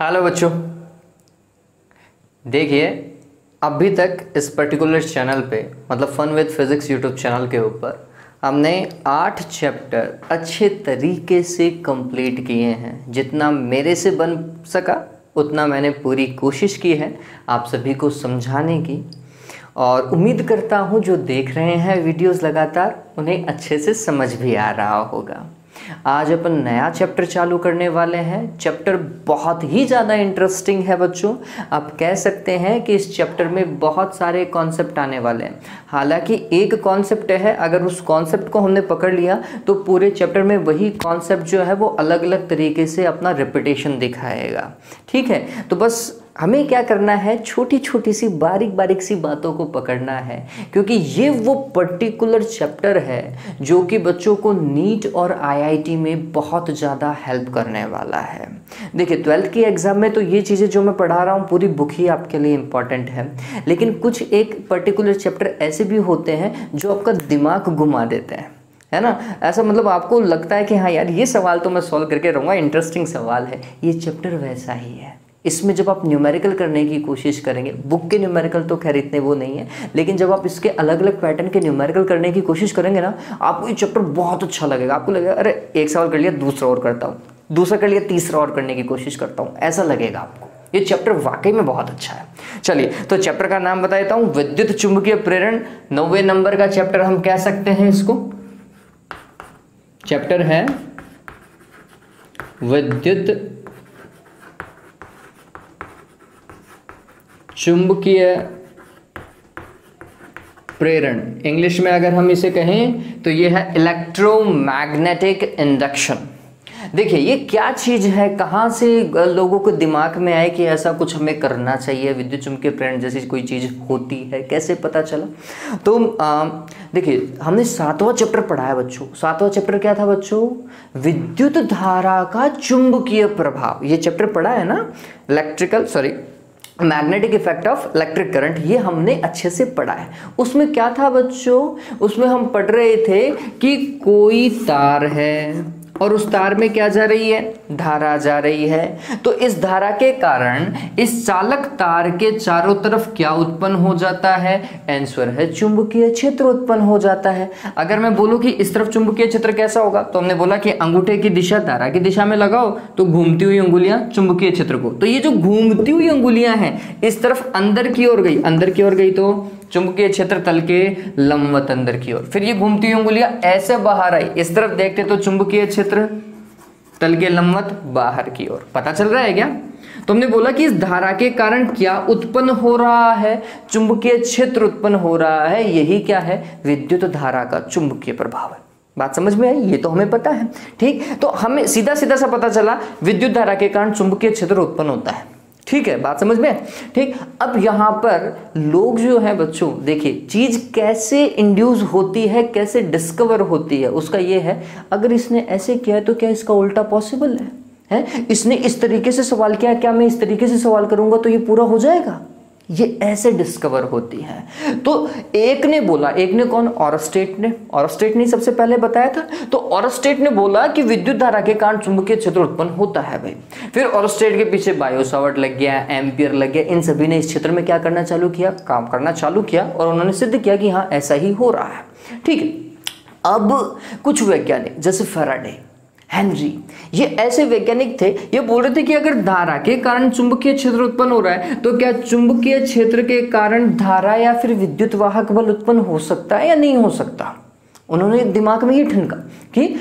Hello बच्चों, देखिए अभी तक इस पर्टिकुलर चैनल पे मतलब fun with physics YouTube channel के ऊपर हमने 8 चैप्टर अच्छे तरीके से कंप्लीट किए हैं। जितना मेरे से बन सका उतना मैंने पूरी कोशिश की है आप सभी को समझाने की, और उम्मीद करता हूँ जो देख रहे हैं वीडियोस लगातार उन्हें अच्छे से समझ भी आ रहा होगा। आज अपन नया चैप्टर चालू करने वाले हैं। चैप्टर बहुत ही ज़्यादा इंटरेस्टिंग है बच्चों। आप कह सकते हैं कि इस चैप्टर में बहुत सारे कॉन्सेप्ट आने वाले हैं। हालांकि एक कॉन्सेप्ट है, अगर उस कॉन्सेप्ट को हमने पकड़ लिया तो पूरे चैप्टर में वही कॉन्सेप्ट जो है वो अलग अलग तरीके से अपना रिपीटेशन दिखाएगा। ठीक है, तो बस हमें क्या करना है, छोटी छोटी सी बारीक बारीक सी बातों को पकड़ना है, क्योंकि ये वो पर्टिकुलर चैप्टर है जो कि बच्चों को नीट और आईआईटी में बहुत ज़्यादा हेल्प करने वाला है। देखिए 12th की एग्ज़ाम में तो ये चीज़ें जो मैं पढ़ा रहा हूँ पूरी बुक ही आपके लिए इम्पॉर्टेंट है, लेकिन कुछ एक पर्टिकुलर चैप्टर ऐसे भी होते हैं जो आपका दिमाग घुमा देते हैं, है ना। ऐसा मतलब आपको लगता है कि हाँ यार ये सवाल तो मैं सॉल्व करके रहूँगा, इंटरेस्टिंग सवाल है। ये चैप्टर वैसा ही है। इसमें जब आप न्यूमेरिकल करने की कोशिश करेंगे, बुक के न्यूमेरिकल तो खैर इतने वो नहीं है, लेकिन जब आप इसके अलग अलग पैटर्न के न्यूमेरिकल करने की कोशिश करेंगे ना, आपको ये चैप्टर बहुत अच्छा लगेगा। आपको लगेगा अरे एक सवाल कर लिया, दूसरा और करता हूँ, दूसरा कर लिया, तीसरा और करने की कोशिश करता हूँ, ऐसा लगेगा आपको। ये चैप्टर वाकई में बहुत अच्छा है। चलिए तो चैप्टर का नाम बता देता हूँ, विद्युत चुंबकीय प्रेरण। 90 नंबर का चैप्टर हम कह सकते हैं इसको। चैप्टर है विद्युत चुंबकीय प्रेरण। इंग्लिश में अगर हम इसे कहें तो ये है इलेक्ट्रोमैग्नेटिक इंडक्शन। देखिए ये क्या चीज़ है, कहाँ से लोगों को दिमाग में आए कि ऐसा कुछ हमें करना चाहिए, विद्युत चुंबकीय प्रेरण जैसी कोई चीज़ होती है, कैसे पता चला। तो देखिए हमने 7वां चैप्टर पढ़ा है बच्चों। 7वां चैप्टर क्या था बच्चों? विद्युत धारा का चुंबकीय प्रभाव। ये चैप्टर पढ़ा है ना, magnetic effect of electric current. ये हमने अच्छे से पढ़ा है। उसमें क्या था बच्चों? उसमें हम पढ़ रहे थे कि कोई तार है और उस तार में क्या जा रही है, धारा जा रही है। तो इस धारा के कारण इस चालक तार के चारों तरफ क्या उत्पन्न हो जाता है? आंसर है चुंबकीय क्षेत्र उत्पन्न हो जाता है। अगर मैं बोलूं कि इस तरफ चुंबकीय क्षेत्र कैसा होगा, तो हमने बोला कि अंगूठे की दिशा धारा की दिशा में लगाओ तो घूमती हुई अंगुलियां चुंबकीय क्षेत्र को, तो ये जो घूमती हुई अंगुलियां हैं इस तरफ अंदर की ओर गई, अंदर की ओर गई तो चुंबकीय क्षेत्र तल के लंबवत अंदर की ओर। फिर ये घूमती हुई अंगुलियां ऐसे बाहर आई, इस तरफ देखते तो चुंबकीय क्षेत्र तल के लंबवत बाहर की ओर। पता चल रहा है क्या? तो हमने बोला कि इस धारा के कारण क्या उत्पन्न हो रहा है? चुंबकीय क्षेत्र उत्पन्न हो रहा है। यही क्या है? विद्युत धारा का चुंबकीय प्रभाव है। बात समझ में आई? ये तो हमें पता है। ठीक, तो हमें सीधा सीधा सा पता चला विद्युत धारा के कारण चुंबकीय क्षेत्र उत्पन्न होता है। ठीक है, बात समझ में? ठीक, अब यहां पर लोग जो है बच्चों, देखिए चीज कैसे इंड्यूस होती है, कैसे डिस्कवर होती है, उसका ये है अगर इसने ऐसे किया है तो क्या इसका उल्टा पॉसिबल है? इसने इस तरीके से सवाल किया, क्या मैं इस तरीके से सवाल करूंगा तो ये पूरा हो जाएगा? ये ऐसे डिस्कवर होती है। तो एक ने बोला, एक ने कौन? ऑरस्टेट ने। ऑरस्टेट ने सबसे पहले बताया था। तो ऑरस्टेट ने बोला कि विद्युत धारा के कारण चुंबकीय क्षेत्र उत्पन्न होता है भाई। फिर ऑरस्टेट के पीछे बायो सावर्ट लग गया, एम्पियर लग गया, इन सभी ने इस क्षेत्र में क्या करना चालू किया? काम करना चालू किया, और उन्होंने सिद्ध किया कि हाँ ऐसा ही हो रहा है। ठीक है, अब कुछ वैज्ञानिक जैसे फैराडे, हेनरी, ये ऐसे वैज्ञानिक थे, ये बोल रहे थे कि अगर धारा के कारण चुंबकीय क्षेत्र उत्पन्न हो रहा है तो क्या चुंबकीय क्षेत्र के कारण धारा या फिर विद्युत वाहक बल उत्पन्न हो सकता है या नहीं हो सकता। उन्होंने दिमाग में ये ठनका कि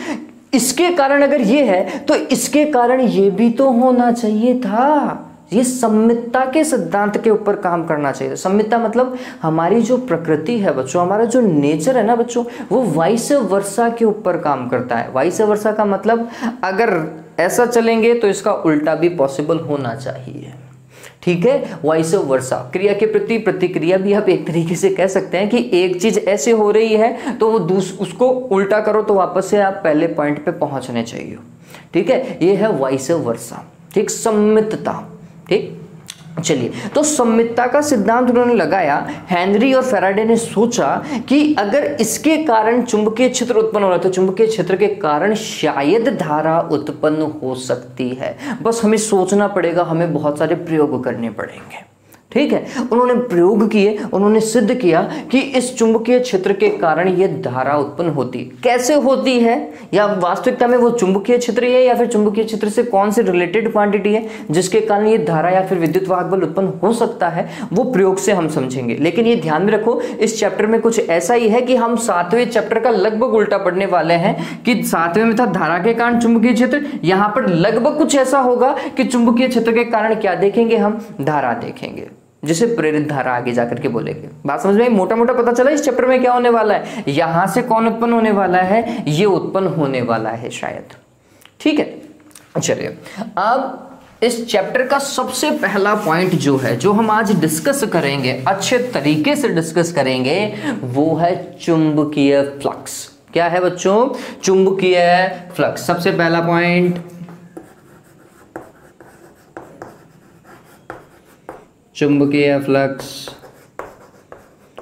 इसके कारण अगर ये है तो इसके कारण ये भी तो होना चाहिए था। ये सम्मितता के सिद्धांत के ऊपर काम करना चाहिए। सम्मितता मतलब हमारी जो प्रकृति है बच्चों, हमारा जो नेचर है ना बच्चों, वो वाइस वर्सा के ऊपर काम करता है। वाइस वर्सा का मतलब अगर ऐसा चलेंगे तो इसका उल्टा भी पॉसिबल होना चाहिए। ठीक है, वाइस वर्सा, क्रिया के प्रति प्रतिक्रिया भी आप एक तरीके से कह सकते हैं कि एक चीज ऐसे हो रही है तो वो उसको उल्टा करो तो वापस से आप पहले पॉइंट पे पहुंचने चाहिए। ठीक है, ये है वाइस वर्सा। ठीक, सम्मितता। ठीक, चलिए, तो सममितता का सिद्धांत उन्होंने लगाया। हेनरी और फैराडे ने सोचा कि अगर इसके कारण चुंबकीय क्षेत्र उत्पन्न हो रहा है तो चुंबकीय क्षेत्र के कारण शायद धारा उत्पन्न हो सकती है। बस हमें सोचना पड़ेगा, हमें बहुत सारे प्रयोग करने पड़ेंगे। ठीक है, उन्होंने प्रयोग किए, उन्होंने सिद्ध किया कि इस चुंबकीय क्षेत्र के कारण यह धारा उत्पन्न होती है। कैसे होती है, या वास्तविकता में वो चुंबकीय क्षेत्र है या फिर चुंबकीय क्षेत्र से कौन सी रिलेटेड क्वांटिटी है जिसके कारण ये धारा या फिर विद्युत वाहक बल उत्पन्न हो सकता है, वो प्रयोग से हम समझेंगे। लेकिन ये ध्यान में रखो, इस चैप्टर में कुछ ऐसा ही है कि हम 7वें चैप्टर का लगभग उल्टा पढ़ने वाले हैं कि 7वें में था धारा के कारण चुंबकीय क्षेत्र, यहां पर लगभग कुछ ऐसा होगा कि चुंबकीय क्षेत्र के कारण क्या देखेंगे, हम धारा देखेंगे, जिसे प्रेरित धारा आगे जाकर के बोलेंगे। बात समझ में, मोटा मोटा पता चला इस चैप्टर में क्या होने वाला है, यहां से कौन उत्पन्न होने वाला है, ये उत्पन्न होने वाला है शायद। ठीक है, चलिए अब इस चैप्टर का सबसे पहला पॉइंट जो है, जो हम आज डिस्कस करेंगे, अच्छे तरीके से डिस्कस करेंगे, वो है चुंबकीय फ्लक्स। क्या है बच्चों, चुंबकीय फ्लक्स। सबसे पहला पॉइंट चुंबकीय फ्लक्स।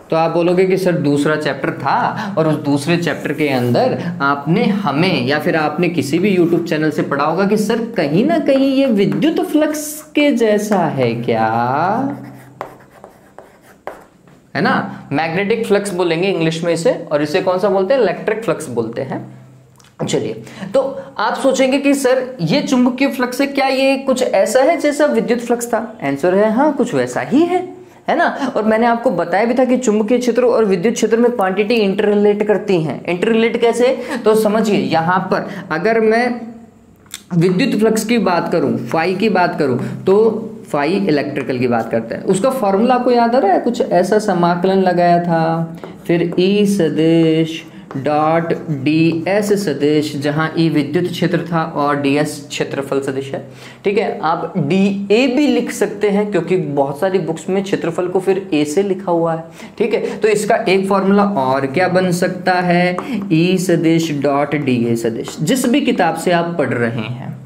तो आप बोलोगे कि सर दूसरा चैप्टर था और उस दूसरे चैप्टर के अंदर आपने हमें या फिर आपने किसी भी YouTube चैनल से पढ़ा होगा कि सर कहीं ना कहीं ये विद्युत फ्लक्स के जैसा है क्या, है ना। मैग्नेटिक फ्लक्स बोलेंगे इंग्लिश में इसे, और इसे कौन सा बोलते हैं, इलेक्ट्रिक फ्लक्स बोलते हैं। चलिए, तो आप सोचेंगे कि सर ये चुंबकीय फ्लक्स है, क्या ये कुछ ऐसा है जैसा विद्युत फ्लक्स था। आंसर है हाँ, कुछ वैसा ही है ना। और मैंने आपको बताया भी था कि चुंबकीय क्षेत्र और विद्युत क्षेत्र में क्वांटिटी इंटर रिलेट करती हैं। इंटर रिलेट कैसे, तो समझिए, यहां पर अगर मैं विद्युत फ्लक्स की बात करूं, फाई की बात करूं, तो फाई इलेक्ट्रिकल की बात करते हैं। उसका फॉर्मूला आपको याद आ रहा है, कुछ ऐसा समाकलन लगाया था, फिर ई सदिश डॉट डी एस सदिश, जहां ई विद्युत क्षेत्र था और डी एस क्षेत्रफल सदिश है। ठीक है, आप डी ए भी लिख सकते हैं क्योंकि बहुत सारी बुक्स में क्षेत्रफल को फिर ए से लिखा हुआ है। ठीक है, तो इसका एक फॉर्मूला और क्या बन सकता है, ई सदिश डॉट डी ए सदिश, जिस भी किताब से आप पढ़ रहे हैं।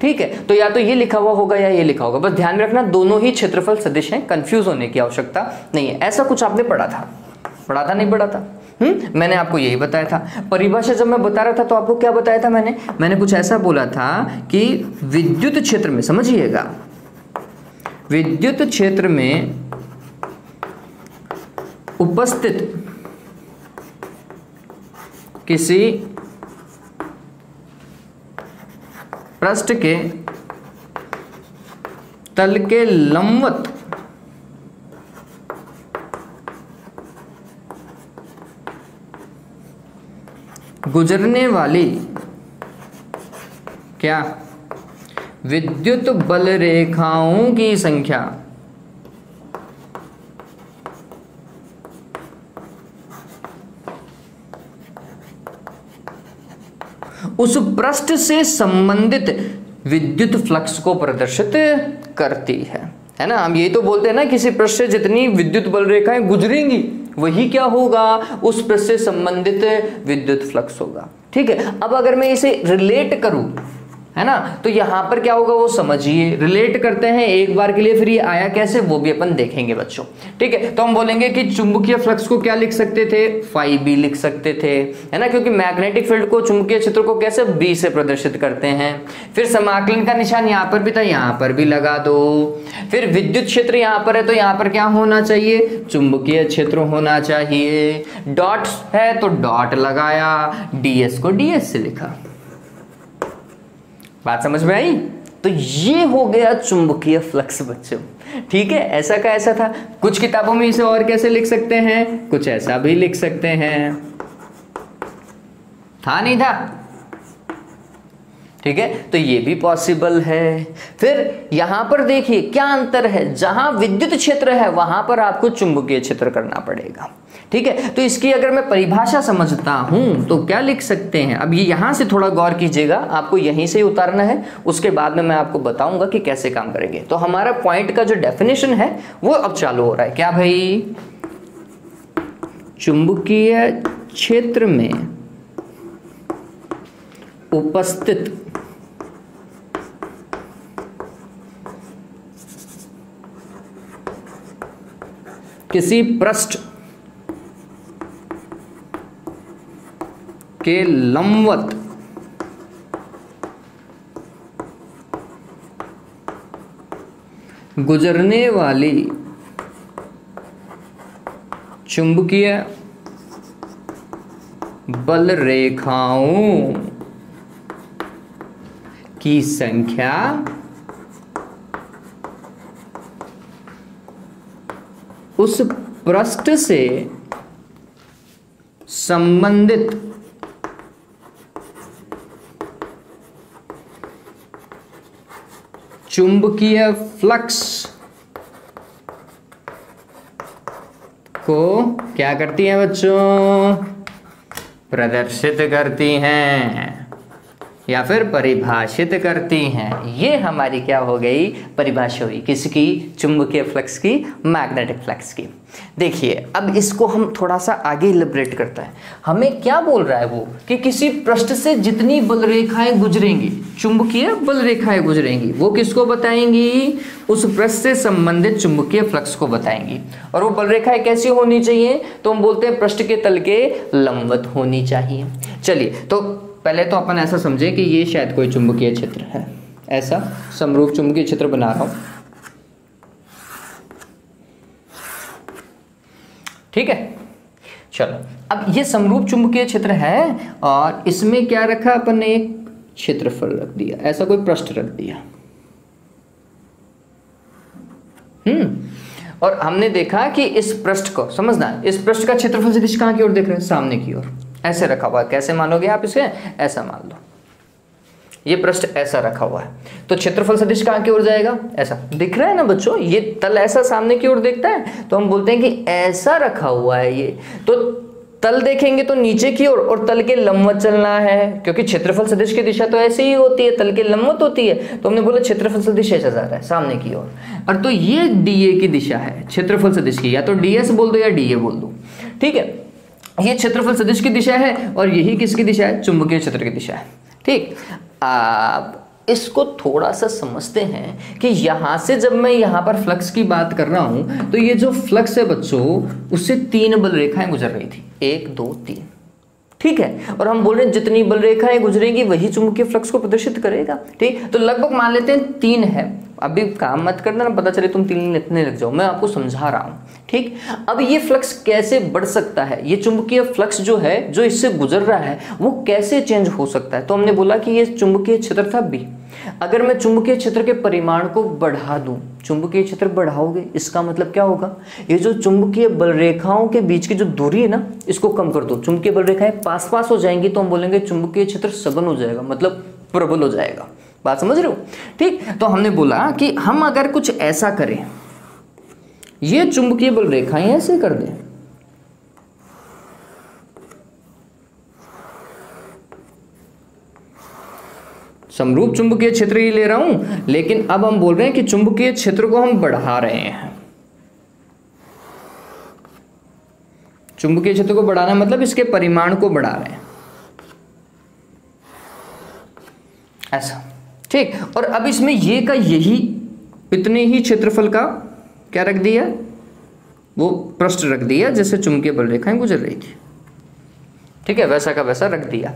ठीक है, तो या तो ये लिखा हुआ होगा या ये लिखा होगा, बस ध्यान में रखना दोनों ही क्षेत्रफल सदिश हैं, कंफ्यूज होने की आवश्यकता नहीं है। ऐसा कुछ आपने पढ़ा था नहीं पढ़ा था? मैंने आपको यही बताया था। परिभाषा जब मैं बता रहा था तो आपको क्या बताया था मैंने कुछ ऐसा बोला था कि विद्युत क्षेत्र में, समझिएगा, विद्युत क्षेत्र में उपस्थित किसी पृष्ठ के तल के लंबवत गुजरने वाली क्या विद्युत बल रेखाओं की संख्या उस पृष्ठ से संबंधित विद्युत फ्लक्स को प्रदर्शित करती है ना। हम यही तो बोलते हैं ना, किसी पृष्ठ से जितनी विद्युत बल रेखाएं गुजरेंगी वही क्या होगा, उस पृष्ठ से संबंधित विद्युत फ्लक्स होगा। ठीक है, अब अगर मैं इसे रिलेट करूं, है ना, तो यहां पर क्या होगा वो समझिए। रिलेट करते हैं एक बार के लिए, फिर ये आया कैसे वो भी अपन देखेंगे बच्चों। ठीक है, तो हम बोलेंगे कि चुंबकीय फ्लक्स को क्या लिख सकते थे, फाई बी लिख सकते थे, है ना, क्योंकि मैग्नेटिक फील्ड को, चुंबकीय क्षेत्र को कैसे बी से प्रदर्शित करते हैं। फिर समाकलन का निशान यहां पर भी था, यहां पर भी लगा दो। फिर विद्युत क्षेत्र यहां पर है तो यहां पर क्या होना चाहिए, चुंबकीय क्षेत्र होना चाहिए। डॉट है तो डॉट लगाया, डीएस को डीएस से लिखा। बात समझ में आई? तो ये हो गया चुंबकीय फ्लक्स बच्चों। ठीक है, ऐसा का ऐसा था। कुछ किताबों में इसे और कैसे लिख सकते हैं, कुछ ऐसा भी लिख सकते हैं, था नहीं था। ठीक है, तो ये भी पॉसिबल है। फिर यहां पर देखिए क्या अंतर है, जहां विद्युत क्षेत्र है वहां पर आपको चुंबकीय क्षेत्र करना पड़ेगा। ठीक है, तो इसकी अगर मैं परिभाषा समझता हूं तो क्या लिख सकते हैं। अब ये यहां से थोड़ा गौर कीजिएगा, आपको यहीं से ही उतारना है, उसके बाद में मैं आपको बताऊंगा कि कैसे काम करेंगे। तो हमारा पॉइंट का जो डेफिनेशन है वो अब चालू हो रहा है। क्या भाई, चुंबकीय क्षेत्र में उपस्थित किसी पृष्ठ के लंबवत गुजरने वाली चुंबकीय बल रेखाओं की संख्या उस पृष्ठ से संबंधित चुंबकीय फ्लक्स को क्या करती हैं बच्चों? प्रदर्शित करती हैं या फिर परिभाषित करती हैं। ये हमारी क्या हो गई? परिभाषा हुई किसकी? चुंबकीय फ्लक्स की, मैग्नेटिक फ्लक्स की। देखिए अब इसको हम थोड़ा सा आगे इलैबोरेट करता है। हमें क्या बोल रहा है वो कि किसी पृष्ठ से जितनी बल रेखाएं गुजरेंगी, चुंबकीय बल रेखाएं गुजरेंगी, वो किसको बताएंगी? उस पृष्ठ से संबंधित चुंबकीय फ्लक्स को बताएंगी। और वो बल रेखाएं कैसी होनी चाहिए? तो हम बोलते हैं पृष्ठ के तल के लंबवत होनी चाहिए। चलिए तो पहले तो अपन ऐसा समझे कि ये शायद कोई चुंबकीय क्षेत्र है, ऐसा समरूप चुंबकीय क्षेत्र बना रहा हूं, ठीक है। चलो अब ये समरूप चुंबकीय क्षेत्र है और इसमें क्या रखा अपन ने? एक क्षेत्रफल रख दिया, ऐसा कोई पृष्ठ रख दिया। और हमने देखा कि इस पृष्ठ को समझना, इस पृष्ठ का क्षेत्रफल सदिश कहां की ओर देख रहे हैं? सामने की ओर। ऐसे रखा हुआ है, कैसे मानोगे आप इसे? ऐसा मान लो, ये पृष्ठ ऐसा रखा हुआ है तो क्षेत्रफल सदिश कहां की ओर जाएगा? ऐसा। दिख रहा है ना बच्चों, ये तल ऐसा सामने की ओर देखता है तो हम बोलते हैं कि ऐसा रखा हुआ है ये। तो तल देखेंगे तो नीचे की ओर और तल के लंबवत चलना है, क्योंकि क्षेत्रफल सदिश की दिशा तो ऐसे ही होती है, तल के लंबवत होती है। तो हमने बोला क्षेत्रफल सदिश ऐसा जा रहा है सामने की ओर। और तो ये डीए की दिशा है क्षेत्रफल सदिश की, या तो डीएस बोल दो या डीए बोल दो, ठीक है। ये क्षेत्रफल सदिश की दिशा है और यही किसकी दिशा है? चुंबकीय क्षेत्र की दिशा है, ठीक। आप इसको थोड़ा सा समझते हैं कि यहां से जब मैं यहां पर फ्लक्स की बात कर रहा हूं तो ये जो फ्लक्स है बच्चों, उससे 3 बल रेखाएं गुजर रही थी, 1 2 3, ठीक है। और हम बोल रहे हैं जितनी बल रेखाएं गुजरेंगी वही चुंबकीय फ्लक्स को प्रदर्शित करेगा, ठीक। तो लगभग मान लेते हैं 3 है। अभी काम मत करना ना, पता चले तुम 3 इतने लग जाओ, मैं आपको समझा रहा हूं, ठीक। अब ये फ्लक्स कैसे बढ़ सकता है? ये चुंबकीय फ्लक्स जो है, जो इससे गुजर रहा है, वो कैसे चेंज हो सकता है? तो हमने बोला कि ये चुंबकीय क्षेत्र था बी। अगर मैं चुंबकीय क्षेत्र के परिमाण को बढ़ा दूं, चुंबकीय क्षेत्र बढ़ाओगे, इसका मतलब क्या होगा? ये जो चुंबकीय बल रेखाओं के बीच की जो दूरी है ना, इसको कम कर दो, चुंबकीय बल रेखाएं पास पास हो जाएंगी तो हम बोलेंगे चुंबकीय क्षेत्र सघन हो जाएगा, मतलब प्रबल हो जाएगा। बात समझ रहे हो? ठीक। तो हमने बोला कि हम अगर कुछ ऐसा करें, ये चुंबकीय बल रेखाएं ऐसे कर दें, समरूप चुंबकीय क्षेत्र ही ले रहा हूं, लेकिन अब हम बोल रहे हैं कि चुंबकीय क्षेत्र को हम बढ़ा रहे हैं। चुंबकीय क्षेत्र को बढ़ाना मतलब इसके परिमाण को बढ़ा रहे हैं, ऐसा, ठीक। और अब इसमें ये का यही इतने ही क्षेत्रफल का क्या रख दिया? वो पृष्ठ रख दिया जैसे चुंबकीय बल रेखाएं गुजर रही थी, ठीक है, वैसा का वैसा रख दिया।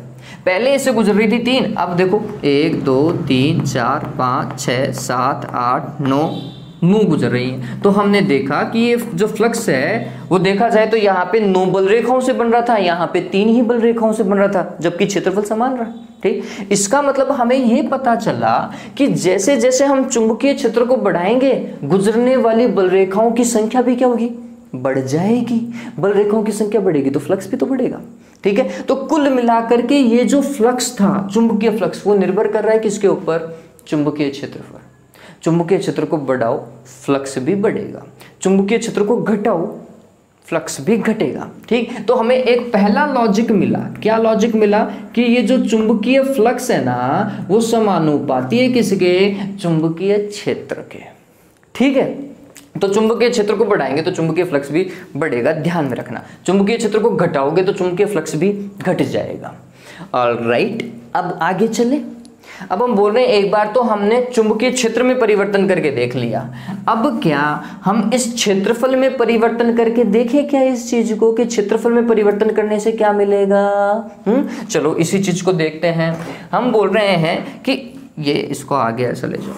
पहले इससे गुजर रही थी 3, अब देखो 1 2 3 4 5 6 7 8 9 गुजर रही है। तो हमने देखा कि ये जो फ्लक्स है वो देखा जाए तो यहाँ पे 9 बल रेखाओं से बन रहा था, यहाँ पे 3 ही बल रेखाओं से बन रहा था, जबकि क्षेत्रफल समान रहा, ठीक। इसका मतलब हमें ये पता चला कि जैसे जैसे हम चुंबकीय क्षेत्र को बढ़ाएंगे, गुजरने वाली बल रेखाओं की संख्या भी क्या होगी? बढ़ जाएगी। बल रेखाओं की संख्या बढ़ेगी तो फ्लक्स भी तो बढ़ेगा, ठीक है। तो कुल मिलाकर के ये जो फ्लक्स था, चुंबकीय फ्लक्स, वो निर्भर कर रहा है किसके ऊपर? चुंबकीय क्षेत्र पर। चुंबकीय क्षेत्र को बढ़ाओ, फ्लक्स भी बढ़ेगा, चुंबकीय क्षेत्र को घटाओ, फ्लक्स भी घटेगा, ठीक। तो हमें एक पहला लॉजिक मिला, क्या लॉजिक मिला? कि ये जो चुंबकीय फ्लक्स है ना, वो समानुपाती है किसके? चुंबकीय क्षेत्र के, ठीक है। तो चुंबकीय क्षेत्र को बढ़ाएंगे तो चुंबकीय फ्लक्स भी बढ़ेगा, ध्यान में रखना। चुंबकीय क्षेत्र को घटाओगे तो चुंबकीय फ्लक्स भी घट जाएगा। ऑलराइट, अब आगे चले। अब हम बोल रहे हैं एक बार तो हमने चुंबकीय क्षेत्र में परिवर्तन करके देख लिया, अब क्या हम इस क्षेत्रफल में परिवर्तन करके देखें क्या इस चीज को, कि क्षेत्रफल में परिवर्तन करने से क्या मिलेगा। चलो इसी चीज को देखते हैं। हम बोल रहे हैं कि ये इसको आगे ऐसा ले जाओ,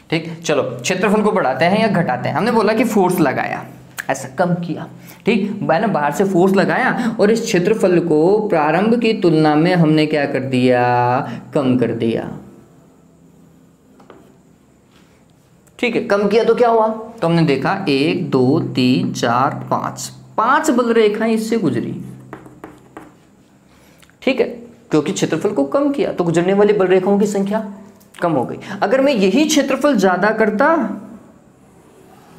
ठीक। चलो क्षेत्रफल को बढ़ाते हैं या घटाते हैं। हमने बोला कि फोर्स लगाया, ऐसा कम किया, ठीक है ना, बाहर से फोर्स लगाया और इस क्षेत्रफल को प्रारंभ की तुलना में हमने क्या कर दिया, कम कर दिया, ठीक है। कम किया तो क्या हुआ, तो हमने देखा 1 2 3 4 5 बल रेखाएं इससे गुजरी, ठीक है, क्योंकि क्षेत्रफल को कम किया तो गुजरने वाली बल रेखाओं की संख्या कम हो गई। अगर मैं यही क्षेत्रफल ज्यादा करता,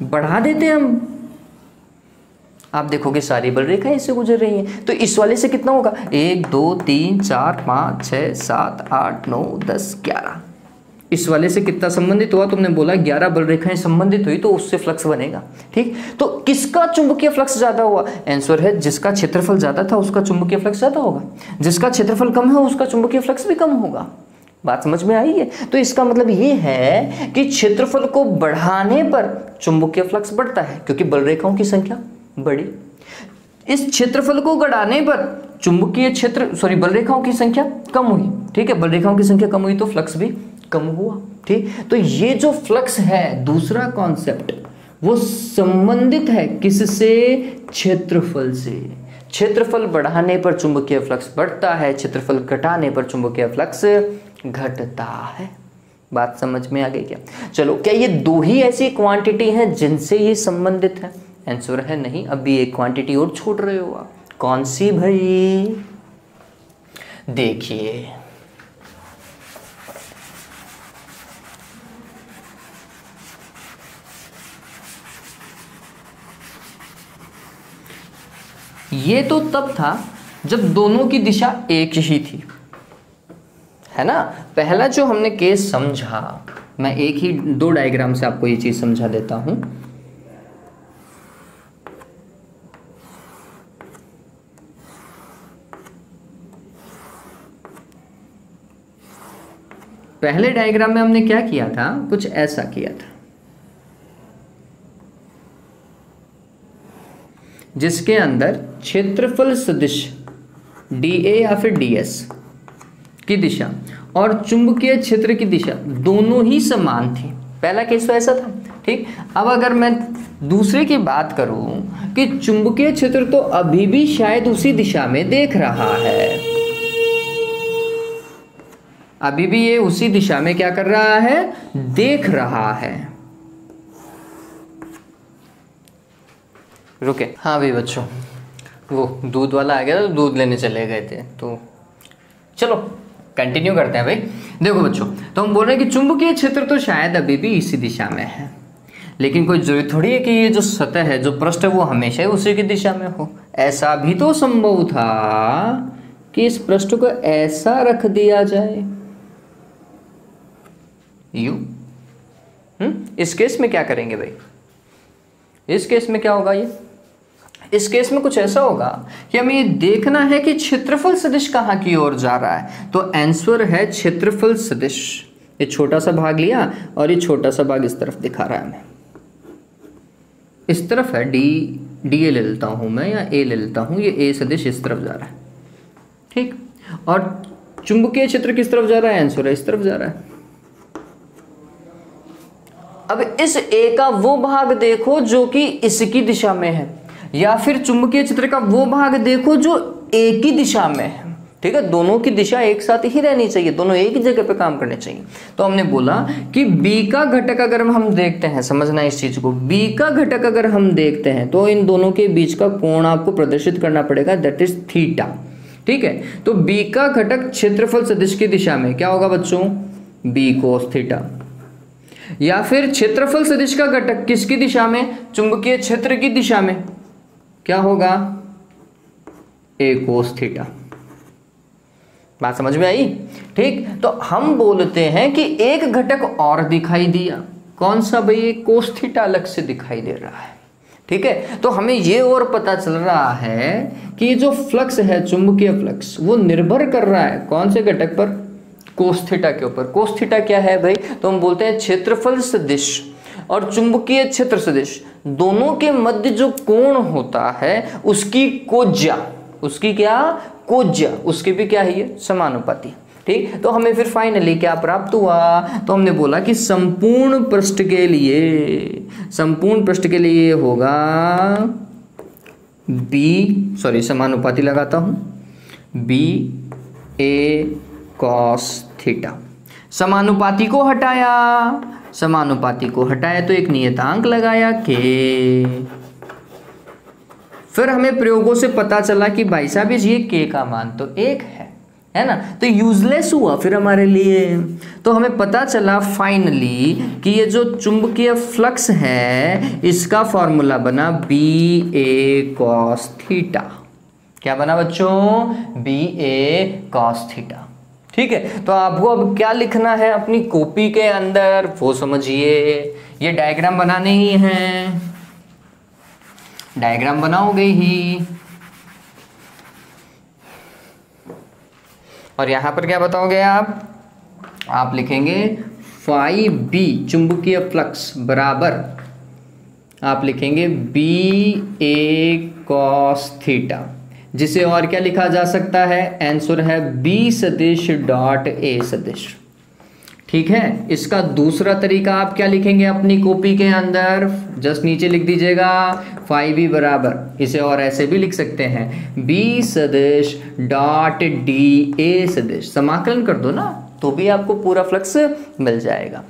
बढ़ा देते हम, आप देखोगे सारी बल रेखाएं इससे गुजर रही हैं, तो इस वाले से कितना होगा 1 2 3 4 5 6 7 8 9 10 11, इस वाले से कितना संबंधित हुआ, तुमने बोला 11 बल रेखाएं संबंधित हुई तो उससे फ्लक्स बनेगा, ठीक। तो किसका चुंबकीय फ्लक्स ज्यादा हुआ, आंसर है जिसका क्षेत्रफल ज्यादा था उसका चुंबकीय फ्लक्स ज्यादा होगा, जिसका क्षेत्रफल कम है उसका चुंबकीय फ्लक्स भी कम होगा। बात समझ में आई है। तो इसका मतलब ये है कि क्षेत्रफल को बढ़ाने पर चुंबकीय फ्लक्स बढ़ता है क्योंकि बल रेखाओं की संख्या बढ़ी। इस क्षेत्रफल को घटाने पर चुंबकीय क्षेत्र बल रेखाओं की संख्या कम हुई, ठीक है, बल रेखाओं की संख्या कम हुई तो फ्लक्स भी कम हुआ, ठीक। तो ये जो फ्लक्स है दूसरा कॉन्सेप्ट वो संबंधित है किससे, क्षेत्रफल से। क्षेत्रफल बढ़ाने पर चुंबकीय फ्लक्स बढ़ता है, क्षेत्रफल घटाने पर चुंबकीय फ्लक्स घटता है। बात समझ में आ गई क्या। चलो क्या ये दो ही ऐसी क्वांटिटी हैं जिनसे ये संबंधित है, आंसर है नहीं, अभी एक क्वांटिटी और छोड़ रहे हो आप। कौन सी भाई, देखिए ये तो तब था जब दोनों की दिशा एक ही थी, है ना। पहला जो हमने केस समझा, मैं एक ही 2 डायग्राम से आपको ये चीज समझा देता हूं। पहले डायग्राम में हमने क्या किया था, कुछ ऐसा किया था, जिसके अंदर क्षेत्रफल सदिश dA या फिर ds की दिशा और चुंबकीय क्षेत्र की दिशा दोनों ही समान थी। पहला केस तो ऐसा था, ठीक। अब अगर मैं दूसरे की बात करूं कि चुंबकीय क्षेत्र तो अभी भी शायद उसी दिशा में देख रहा है, अभी भी ये उसी दिशा में क्या कर रहा है, देख रहा है। रुके, हाँ भाई बच्चों, वो दूध वाला आ गया तो दूध लेने चले गए थे, तो चलो कंटिन्यू करते हैं भाई। देखो बच्चों, तो हम बोल रहे हैं कि चुंबकीय क्षेत्र तो शायद अभी भी इसी दिशा में है, लेकिन कोई जरूरी थोड़ी है कि ये जो सतह है, जो पृष्ठ है, वो हमेशा ही उसी की दिशा में हो। ऐसा भी तो संभव था कि इस पृष्ठ को ऐसा रख दिया जाए, यू। इस केस में क्या करेंगे भाई, इस केस में क्या होगा, ये इस केस में कुछ ऐसा होगा कि हमें ये देखना है कि क्षेत्रफल सदिश कहाँ की ओर जा रहा है। तो आंसर है क्षेत्रफल सदिश। ये छोटा सा भाग लिया और ये छोटा सा भाग इस तरफ दिखा रहा है, हमें इस तरफ है, डी ए ले लेता हूं मैं, या ए ले लेता हूं, ये ए सदिश इस तरफ जा रहा है, ठीक। और चुंबकीय क्षेत्र किस तरफ जा रहा है, आंसर है इस तरफ जा रहा है। अब इस ए का वो भाग देखो जो कि इसकी दिशा में है, या फिर चुंबकीय क्षेत्र का वो भाग देखो जो ए की दिशा में है, ठीक है। दोनों की दिशा एक साथ ही रहनी चाहिए, दोनों एक ही जगह पे काम करने चाहिए। तो हमने बोला कि बी का घटक अगर हम देखते हैं, समझना इस चीज को, बी का घटक अगर हम देखते हैं तो इन दोनों के बीच का कोण आपको प्रदर्शित करना पड़ेगा, दैट इज थीटा, ठीक है। तो बी का घटक क्षेत्रफल सदिश की दिशा में क्या होगा बच्चों, बी कोस थीटा, या फिर क्षेत्रफल सदिश का घटक किसकी दिशा में, चुंबकीय क्षेत्र की दिशा में, क्या होगा, ए कोस थीटा। बात समझ में आई, ठीक। तो हम बोलते हैं कि एक घटक और दिखाई दिया, कौन सा भाई, कोस थीटा अलग से दिखाई दे रहा है, ठीक है, तो हमें ये और पता चल रहा है कि जो फ्लक्स है, चुंबकीय फ्लक्स, वो निर्भर कर रहा है कौन से घटक पर? कोस थीटा के ऊपर। कोस थीटा क्या है भाई? तो हम बोलते हैं क्षेत्रफल सदिश और चुंबकीय क्षेत्र सदिश दोनों के मध्य जो कोण होता है उसकी कोज्या, उसकी क्या? कोज्या, उसके भी क्या है ये? समानुपाती। ठीक, तो हमें फिर फाइनली क्या प्राप्त हुआ? तो हमने बोला कि संपूर्ण पृष्ठ के लिए होगा समानुपाती लगाता हूं, बी ए कॉस थीटा। समानुपाती को हटाया तो एक नियतांक लगाया के। फिर हमें प्रयोगों से पता चला कि भाई साहब ये के का मान तो 1 है ना, तो यूजलेस हुआ फिर हमारे लिए। तो हमें पता चला फाइनली कि ये जो चुंबकीय फ्लक्स है इसका फॉर्मूला बना बी ए कॉस थीटा। क्या बना बच्चों? बी ए कॉस थीटा। ठीक है, तो आपको अब क्या लिखना है अपनी कॉपी के अंदर वो समझिए। ये डायग्राम बनाने ही हैं, डायग्राम बनाओगे ही, और यहां पर क्या बताओगे आप लिखेंगे फाई बी चुंबकीय फ्लक्स बराबर, आप लिखेंगे बी ए कॉस थीटा, जिसे और क्या लिखा जा सकता है? आंसर है बी सदिश डॉट ए सदिश। ठीक है, इसका दूसरा तरीका आप क्या लिखेंगे अपनी कॉपी के अंदर? जस्ट नीचे लिख दीजिएगा फाई बी बराबर, इसे और ऐसे भी लिख सकते हैं बी सदिश डॉट डी ए सदिश। समाकलन कर दो ना तो भी आपको पूरा फ्लक्स मिल जाएगा।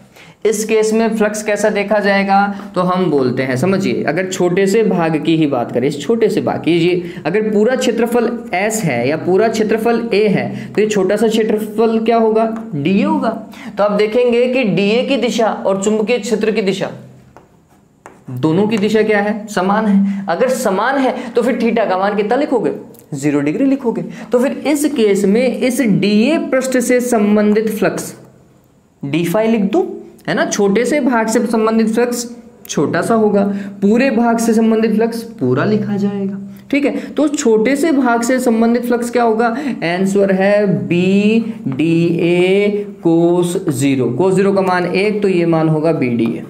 इस केस में फ्लक्स कैसा देखा जाएगा? तो हम बोलते हैं, समझिए, अगर छोटे से भाग की ही बात करें, इस छोटे से भाग कीजिए, अगर पूरा क्षेत्रफल S है या पूरा क्षेत्रफल A है तो ये छोटा सा क्षेत्रफल क्या होगा? DA होगा। तो आप देखेंगे कि DA की दिशा और चुंबकीय क्षेत्र की दिशा, दोनों की दिशा क्या है? समान है। अगर समान है तो फिर थीटा का मान कितना लिखोगे? 0 डिग्री लिखोगे। तो फिर इस केस में इस DA पृष्ठ से संबंधित फ्लक्स डी फाई लिख दो, है ना। छोटे से भाग से संबंधित फ्लक्स छोटा सा होगा, पूरे भाग से संबंधित फ्लक्स पूरा लिखा जाएगा। ठीक है, तो छोटे से भाग से संबंधित फ्लक्स क्या होगा? आंसर है बी डी ए कोस 0। कोस 0 का मान 1, तो ये मान होगा बी डी ए।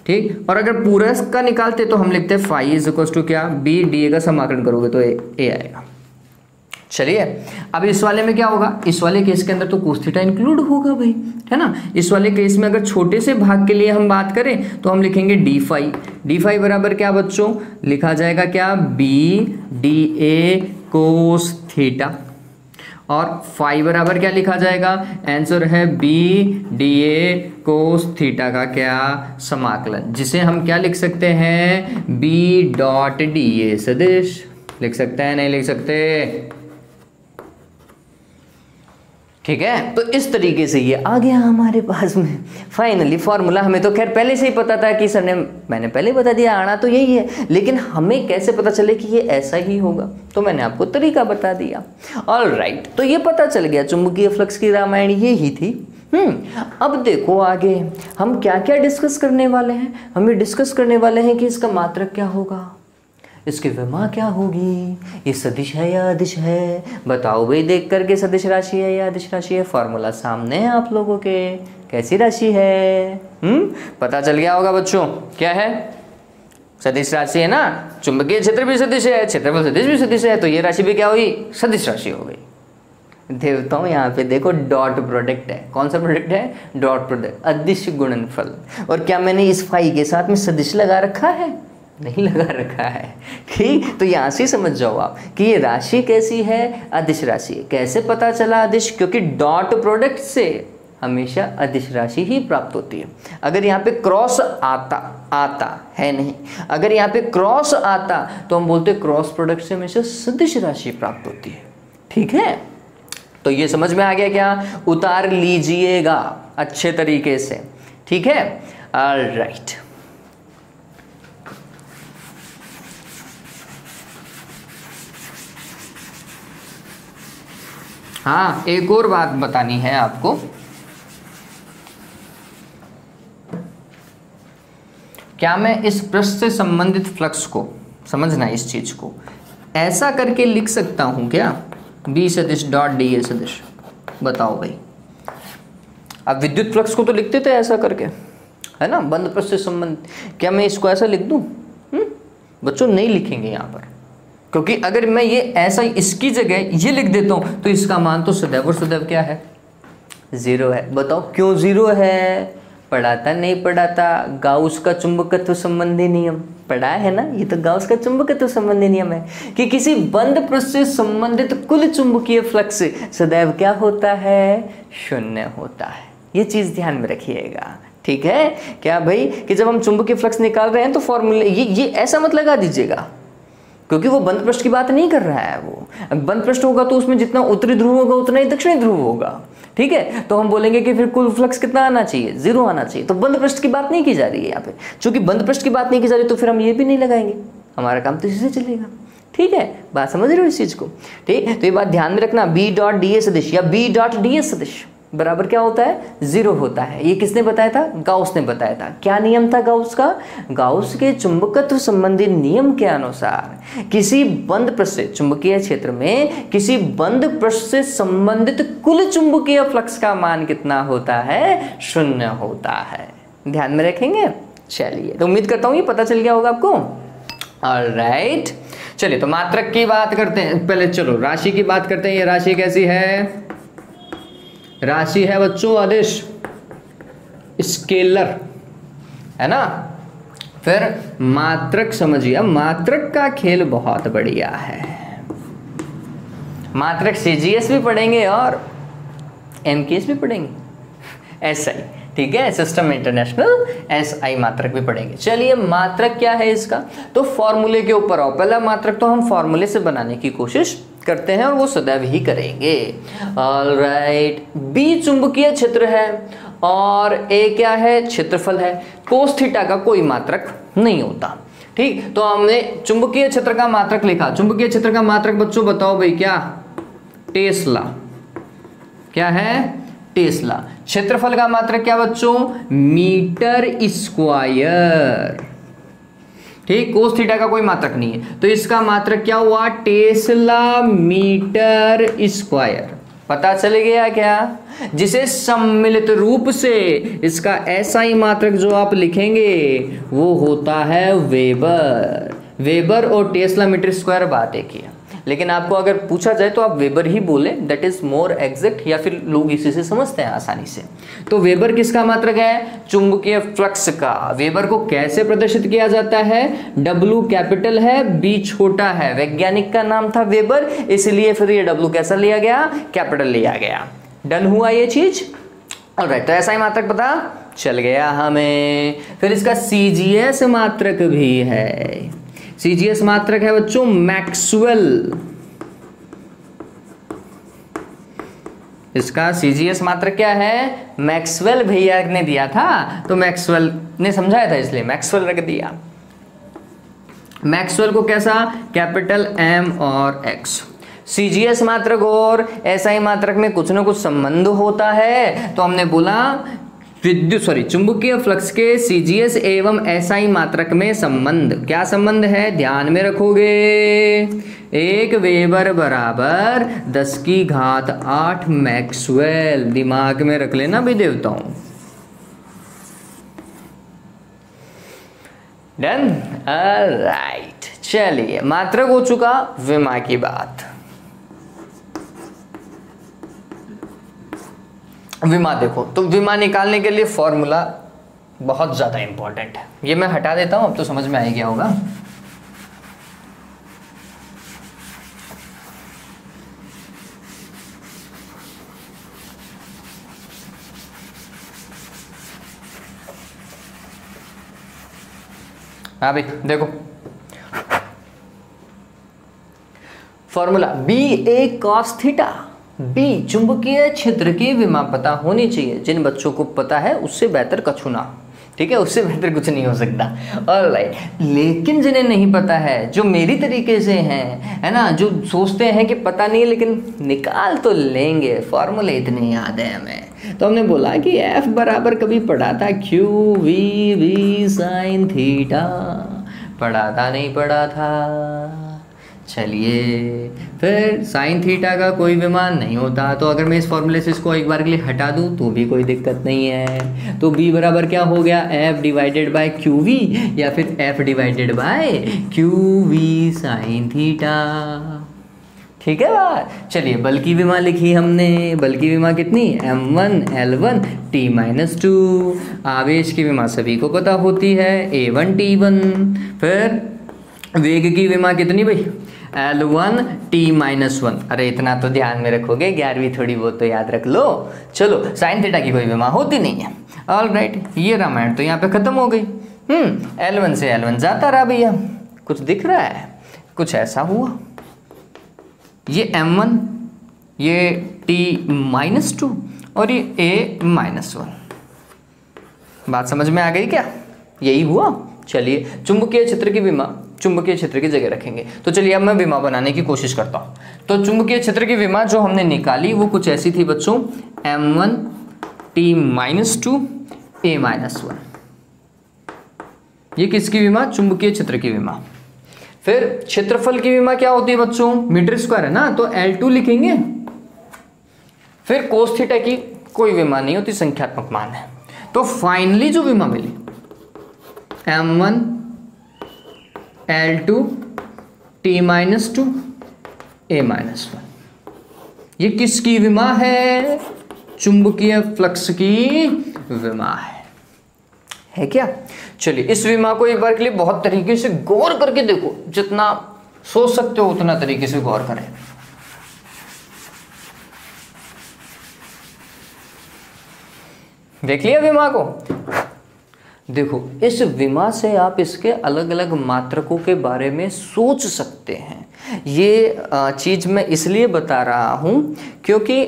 ठीक, और अगर पूरा का निकालते तो हम लिखते हैं फाई इज इक्वल टू क्या? बी डी ए का समाकलन करोगे तो ए आएगा। चलिए, अब इस वाले में क्या होगा? इस वाले केस के अंदर तो कोस थीटा इंक्लूड होगा भाई, है ना। इस वाले केस में अगर छोटे से भाग के लिए हम बात करें तो हम लिखेंगे डी फाई बराबर क्या बच्चों? लिखा जाएगा क्या? B D A cos theta. और फाई बराबर क्या लिखा जाएगा? आंसर है B D A cos theta का क्या? समाकलन, जिसे हम क्या लिख सकते हैं? बी डॉट डी ए सदिश लिख सकते हैं, नहीं लिख सकते? ठीक है, तो इस तरीके से ये आ गया हमारे पास में फाइनली फॉर्मूला। हमें तो खैर पहले से ही पता था कि सर ने, मैंने पहले बता दिया आना तो यही है, लेकिन हमें कैसे पता चले कि ये ऐसा ही होगा? तो मैंने आपको तरीका बता दिया। ऑलराइट, तो ये पता चल गया चुंबकीय फ्लक्स की रामायण ये ही थी। अब देखो आगे हम क्या क्या डिस्कस करने वाले हैं। हम ये डिस्कस करने वाले हैं कि इसका मात्रक क्या होगा, इसकी विमा क्या होगी, ये सदिश है या अदिश है? बताओ भाई, देख करके सदिश राशि है या अदिश राशि है? फॉर्मूला सामने है आप लोगों के, कैसी राशि है? पता चल गया होगा बच्चों, क्या है? सदिश राशि है ना। चुंबकीय क्षेत्र भी सदिश है, क्षेत्रफल सदिश भी सदिश है, तो ये राशि भी क्या हुई? सदिश राशि हो गई। देवताओं यहाँ पे देखो डॉट प्रोडक्ट है। कौन सा प्रोडक्ट है? डॉट प्रोडक्ट, अदिश गुणनफल। और क्या मैंने इस फाई के साथ में सदिश लगा रखा है? नहीं लगा रखा है। ठीक, तो यहाँ से समझ जाओ आप कि ये राशि कैसी है? अदिश राशि। कैसे पता चला अदिश? क्योंकि डॉट प्रोडक्ट से हमेशा अदिश राशि ही प्राप्त होती है। अगर यहाँ पे क्रॉस आता है नहीं, अगर यहाँ पे क्रॉस आता तो हम बोलते क्रॉस प्रोडक्ट से हमेशा सदिश राशि प्राप्त होती है। ठीक है, तो ये समझ में आ गया क्या? उतार लीजिएगा अच्छे तरीके से। ठीक है, ऑलराइट। हाँ, एक और बात बतानी है आपको क्या मैं इस पृष्ठ से संबंधित फ्लक्स को, समझना इस चीज को, ऐसा करके लिख सकता हूं क्या, बी सदिश डॉट डी ए सदिश? बताओ भाई। अब विद्युत फ्लक्स को तो लिखते थे ऐसा करके, है ना, बंद पृष्ठ से संबंधित। क्या मैं इसको ऐसा लिख दूं? बच्चों नहीं लिखेंगे यहाँ पर, क्योंकि अगर मैं ये ऐसा इसकी जगह ये लिख देता हूं तो इसका मान तो सदैव और सदैव क्या है, 0 है। बताओ क्यों 0 है? पढ़ाता नहीं पढ़ाता? गाउस का चुंबकत्व संबंधी नियम पढ़ा है ना, ये तो गाउस का चुंबकत्व संबंधी नियम है कि किसी बंद पृष्ठ से संबंधित कुल चुंबकीय फ्लक्स सदैव क्या होता है, 0 होता है। ये चीज ध्यान में रखिएगा, ठीक है क्या भाई, कि जब हम चुंबकीय फ्लक्स निकाल रहे हैं तो फॉर्मूले ये ऐसा मत लगा दीजिएगा, क्योंकि वो बंद पृष्ठ की बात नहीं कर रहा है। वो बंद पृष्ठ होगा तो उसमें जितना उत्तरी ध्रुव होगा उतना ही दक्षिणी ध्रुव होगा, ठीक है। तो हम बोलेंगे कि फिर कुल फ्लक्स कितना आना चाहिए, 0 आना चाहिए। तो बंद पृष्ठ की बात नहीं की जा रही है यहाँ पे, चूंकि बंद पृष्ठ की बात नहीं की जा रही तो फिर हम ये भी नहीं लगाएंगे, हमारा काम तो इसी से चलेगा, ठीक है। बात समझ रहे हो इस चीज को, ठीक। तो ये बात ध्यान में रखना, बी डॉट डी ए सदिश या बी डॉट डी ए सदिश बराबर क्या होता है, 0 होता है। ये किसने बताया था, गाउस ने बताया था। क्या नियम था गाउस का? गाउस के चुंबकत्व संबंधी नियम के अनुसार किसी बंद पृष्ठ से, चुंबकीय क्षेत्र में किसी बंद पृष्ठ से संबंधित कुल चुंबकीय फ्लक्स का मान कितना होता है, 0 होता है। ध्यान में रखेंगे। चलिए, तो उम्मीद करता हूं ये पता चल गया होगा आपको। ऑलराइट, चलिए तो मात्रक की बात करते हैं। पहले चलो राशि की बात करते हैं। ये राशि कैसी है? राशि है बच्चों अदिश, स्केलर, है ना। फिर मात्रक समझिए, मात्रक का खेल बहुत बढ़िया है। मात्रक सीजीएस भी पढ़ेंगे और एमकेएस भी पढ़ेंगे, एसआई, ठीक है, सिस्टम इंटरनेशनल एसआई मात्रक भी पढ़ेंगे। चलिए मात्रक क्या है इसका, तो फॉर्मूले के ऊपर आओ। पहला मात्रक तो हम फॉर्मूले से बनाने की कोशिश करते हैं और वो सदैव ही करेंगे। ऑलराइट, बी चुंबकीय क्षेत्र है और ए क्या है, क्षेत्रफल है। कोस थीटा का कोई मात्रक नहीं होता, ठीक। तो हमने चुंबकीय क्षेत्र का मात्रक लिखा। चुंबकीय क्षेत्र का मात्रक बच्चों बताओ भाई, क्या? टेस्ला। क्या है? टेस्ला। क्षेत्रफल का मात्रक क्या बच्चों? मीटर स्क्वायर, ठीक। कोस थीटा का कोई मात्रक नहीं है, तो इसका मात्रक क्या हुआ? Tesla metre square. पता चल गया क्या? जिसे सम्मिलित रूप से इसका एसआई मात्रक जो आप लिखेंगे वो होता है वेबर। वेबर और टेस्ला मीटर स्क्वायर बात एक ही है, लेकिन आपको अगर पूछा जाए तो आप वेबर ही बोले, दैट इज मोर एग्जैक्ट, या फिर लोग इसी से समझते हैं आसानी से। तो वेबर किसका मात्रक है? चुंबकीय फ्लक्स का। वेबर को कैसे प्रदर्शित किया जाता है? W कैपिटल है, B छोटा है। वैज्ञानिक का नाम था वेबर, इसलिए फिर ये W कैसा लिया गया? कैपिटल लिया गया। डन हुआ ये चीज। ऑलराइट, तो ऐसा ही मात्रक पता चल गया हमें। फिर इसका सीजीएस मात्रक भी है। सीजीएस मात्रक है बच्चों मैक्सवेल। इसका सीजीएस मात्रक क्या है? मैक्सवेल भैया ने दिया था, तो मैक्सवेल ने समझाया था इसलिए मैक्सवेल रख दिया। मैक्सवेल को कैसा? कैपिटल M और X। सीजीएस मात्रक और एसआई मात्रक में कुछ ना कुछ संबंध होता है, तो हमने बोला चुंबकीय फ्लक्स के सीजीएस एवं एसआई मात्रक में संबंध। क्या संबंध है? ध्यान में रखोगे, 1 वेबर बराबर 10 की घात 8 मैक्सवेल। दिमाग में रख लेना भी देवताओं। डन। ऑलराइट, चलिए मात्रक हो चुका, विमा की बात। विमा देखो, तो विमा निकालने के लिए फॉर्मूला बहुत ज़्यादा इंपॉर्टेंट है। ये मैं हटा देता हूं, अब तो समझ में आ गया होगा। हाँ भाई देखो, फॉर्मूला बी ए कॉस थीटा। बी चुंबकीय क्षेत्र की विमा पता होनी चाहिए। जिन बच्चों को पता है उससे बेहतर कछु ना। ठीक है, उससे बेहतर कुछ नहीं हो सकता। ऑलराइट, लेकिन जिन्हें नहीं पता है, जो मेरी तरीके से हैं, है ना, जो सोचते हैं कि पता नहीं लेकिन निकाल तो लेंगे, फॉर्मूले इतने याद है हमें, तो हमने बोला कि F बराबर कभी पढ़ा था Q V V sine theta, पढ़ा था नहीं पढ़ा था। चलिए, फिर साइन थीटा का कोई विमान नहीं होता, तो अगर मैं इस फॉर्मूले से इसको एक बार के लिए हटा दूं तो भी कोई दिक्कत नहीं है। तो b बराबर क्या हो गया, f divided by Q V, या फिर f divided by Q V sine theta. ठीक है बात। चलिए, बल की विमा लिखी हमने, बल की विमा कितनी, m1 l1 t-2। आवेश की विमा सभी को पता होती है, a1 t1। फिर वेग की विमा कितनी भाई, L1 t-1। अरे इतना तो ध्यान में रखोगे, 11वीं थोड़ी बहुत तो याद रख लो। चलो, साइन थीटा की कोई विमा होती नहीं है। ऑलराइट, ये रामायण तो यहाँ पे खत्म हो गई। L1 से L1 जाता रहा भैया, कुछ दिख रहा है, कुछ ऐसा हुआ, ये m1, ये t-2 और ये a-1। बात समझ में आ गई क्या, यही हुआ। चलिए, चुंबकीय क्षेत्र की विमा चुंबकीय क्षेत्र की जगह रखेंगे। तो चलिए अब मैं विमा बनाने की कोशिश करता हूँ। तो चुंबकीय क्षेत्र की विमा जो हमने निकाली वो कुछ ऐसी थी बच्चों, m1 t-2 a-1। ये किसकी विमा, चुंबकीय क्षेत्र की विमा। फिर क्षेत्रफल की विमा क्या होती है बच्चों, मीटर स्क्वायर है ना, तो L2 लिखेंगे। फिर कोस थीटा की कोई विमा नहीं होती, संख्यात्मक मान है। तो फाइनली जो विमा मिली m1 L2 t-2 a-1, ये किसकी विमा है, चुंबकीय फ्लक्स की विमा है क्या। चलिए, इस विमा को एक बार के लिए बहुत तरीके से गौर करके देखो, जितना सोच सकते हो उतना तरीके से गौर करें। देख लिया विमा को, देखो इस विमा से आप इसके अलग अलग मात्रकों के बारे में सोच सकते हैं। ये चीज़ मैं इसलिए बता रहा हूँ क्योंकि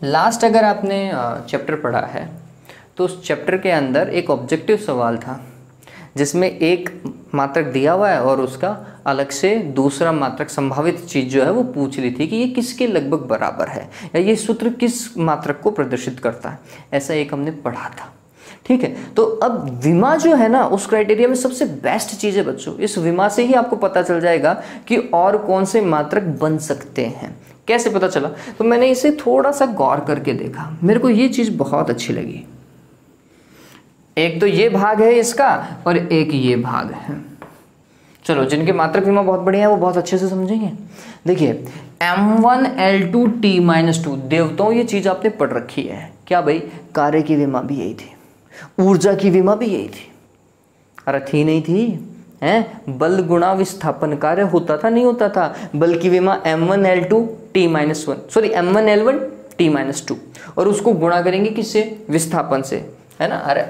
लास्ट अगर आपने चैप्टर पढ़ा है तो उस चैप्टर के अंदर एक ऑब्जेक्टिव सवाल था जिसमें एक मात्रक दिया हुआ है और उसका अलग से दूसरा मात्रक संभावित चीज़ जो है वो पूछ ली थी कि ये किसके लगभग बराबर है या ये सूत्र किस मात्रक को प्रदर्शित करता है, ऐसा एक हमने पढ़ा था। ठीक है, तो अब विमा जो है ना उस क्राइटेरिया में सबसे बेस्ट चीज़ है बच्चों, इस विमा से ही आपको पता चल जाएगा कि और कौन से मात्रक बन सकते हैं। कैसे पता चला, तो मैंने इसे थोड़ा सा गौर करके देखा, मेरे को ये चीज़ बहुत अच्छी लगी। एक तो ये भाग है इसका और एक ये भाग है। चलो, जिनके मात्रक विमा बहुत बढ़िया है वो बहुत अच्छे से समझेंगे। देखिए m1 L2 t-2, देवताओं ये चीज़ आपने पढ़ रखी है क्या भाई, कार्य की विमा भी यही थी, ऊर्जा की विमा भी यही थी। अरे थी नहीं थी हैं, बल गुणा विस्थापन कार्य होता था नहीं होता था, बल की विमा m1 L2 t-1 sorry m1 L1 t-2 और उसको गुणा करेंगे किससे, विस्थापन से, है ना। अरे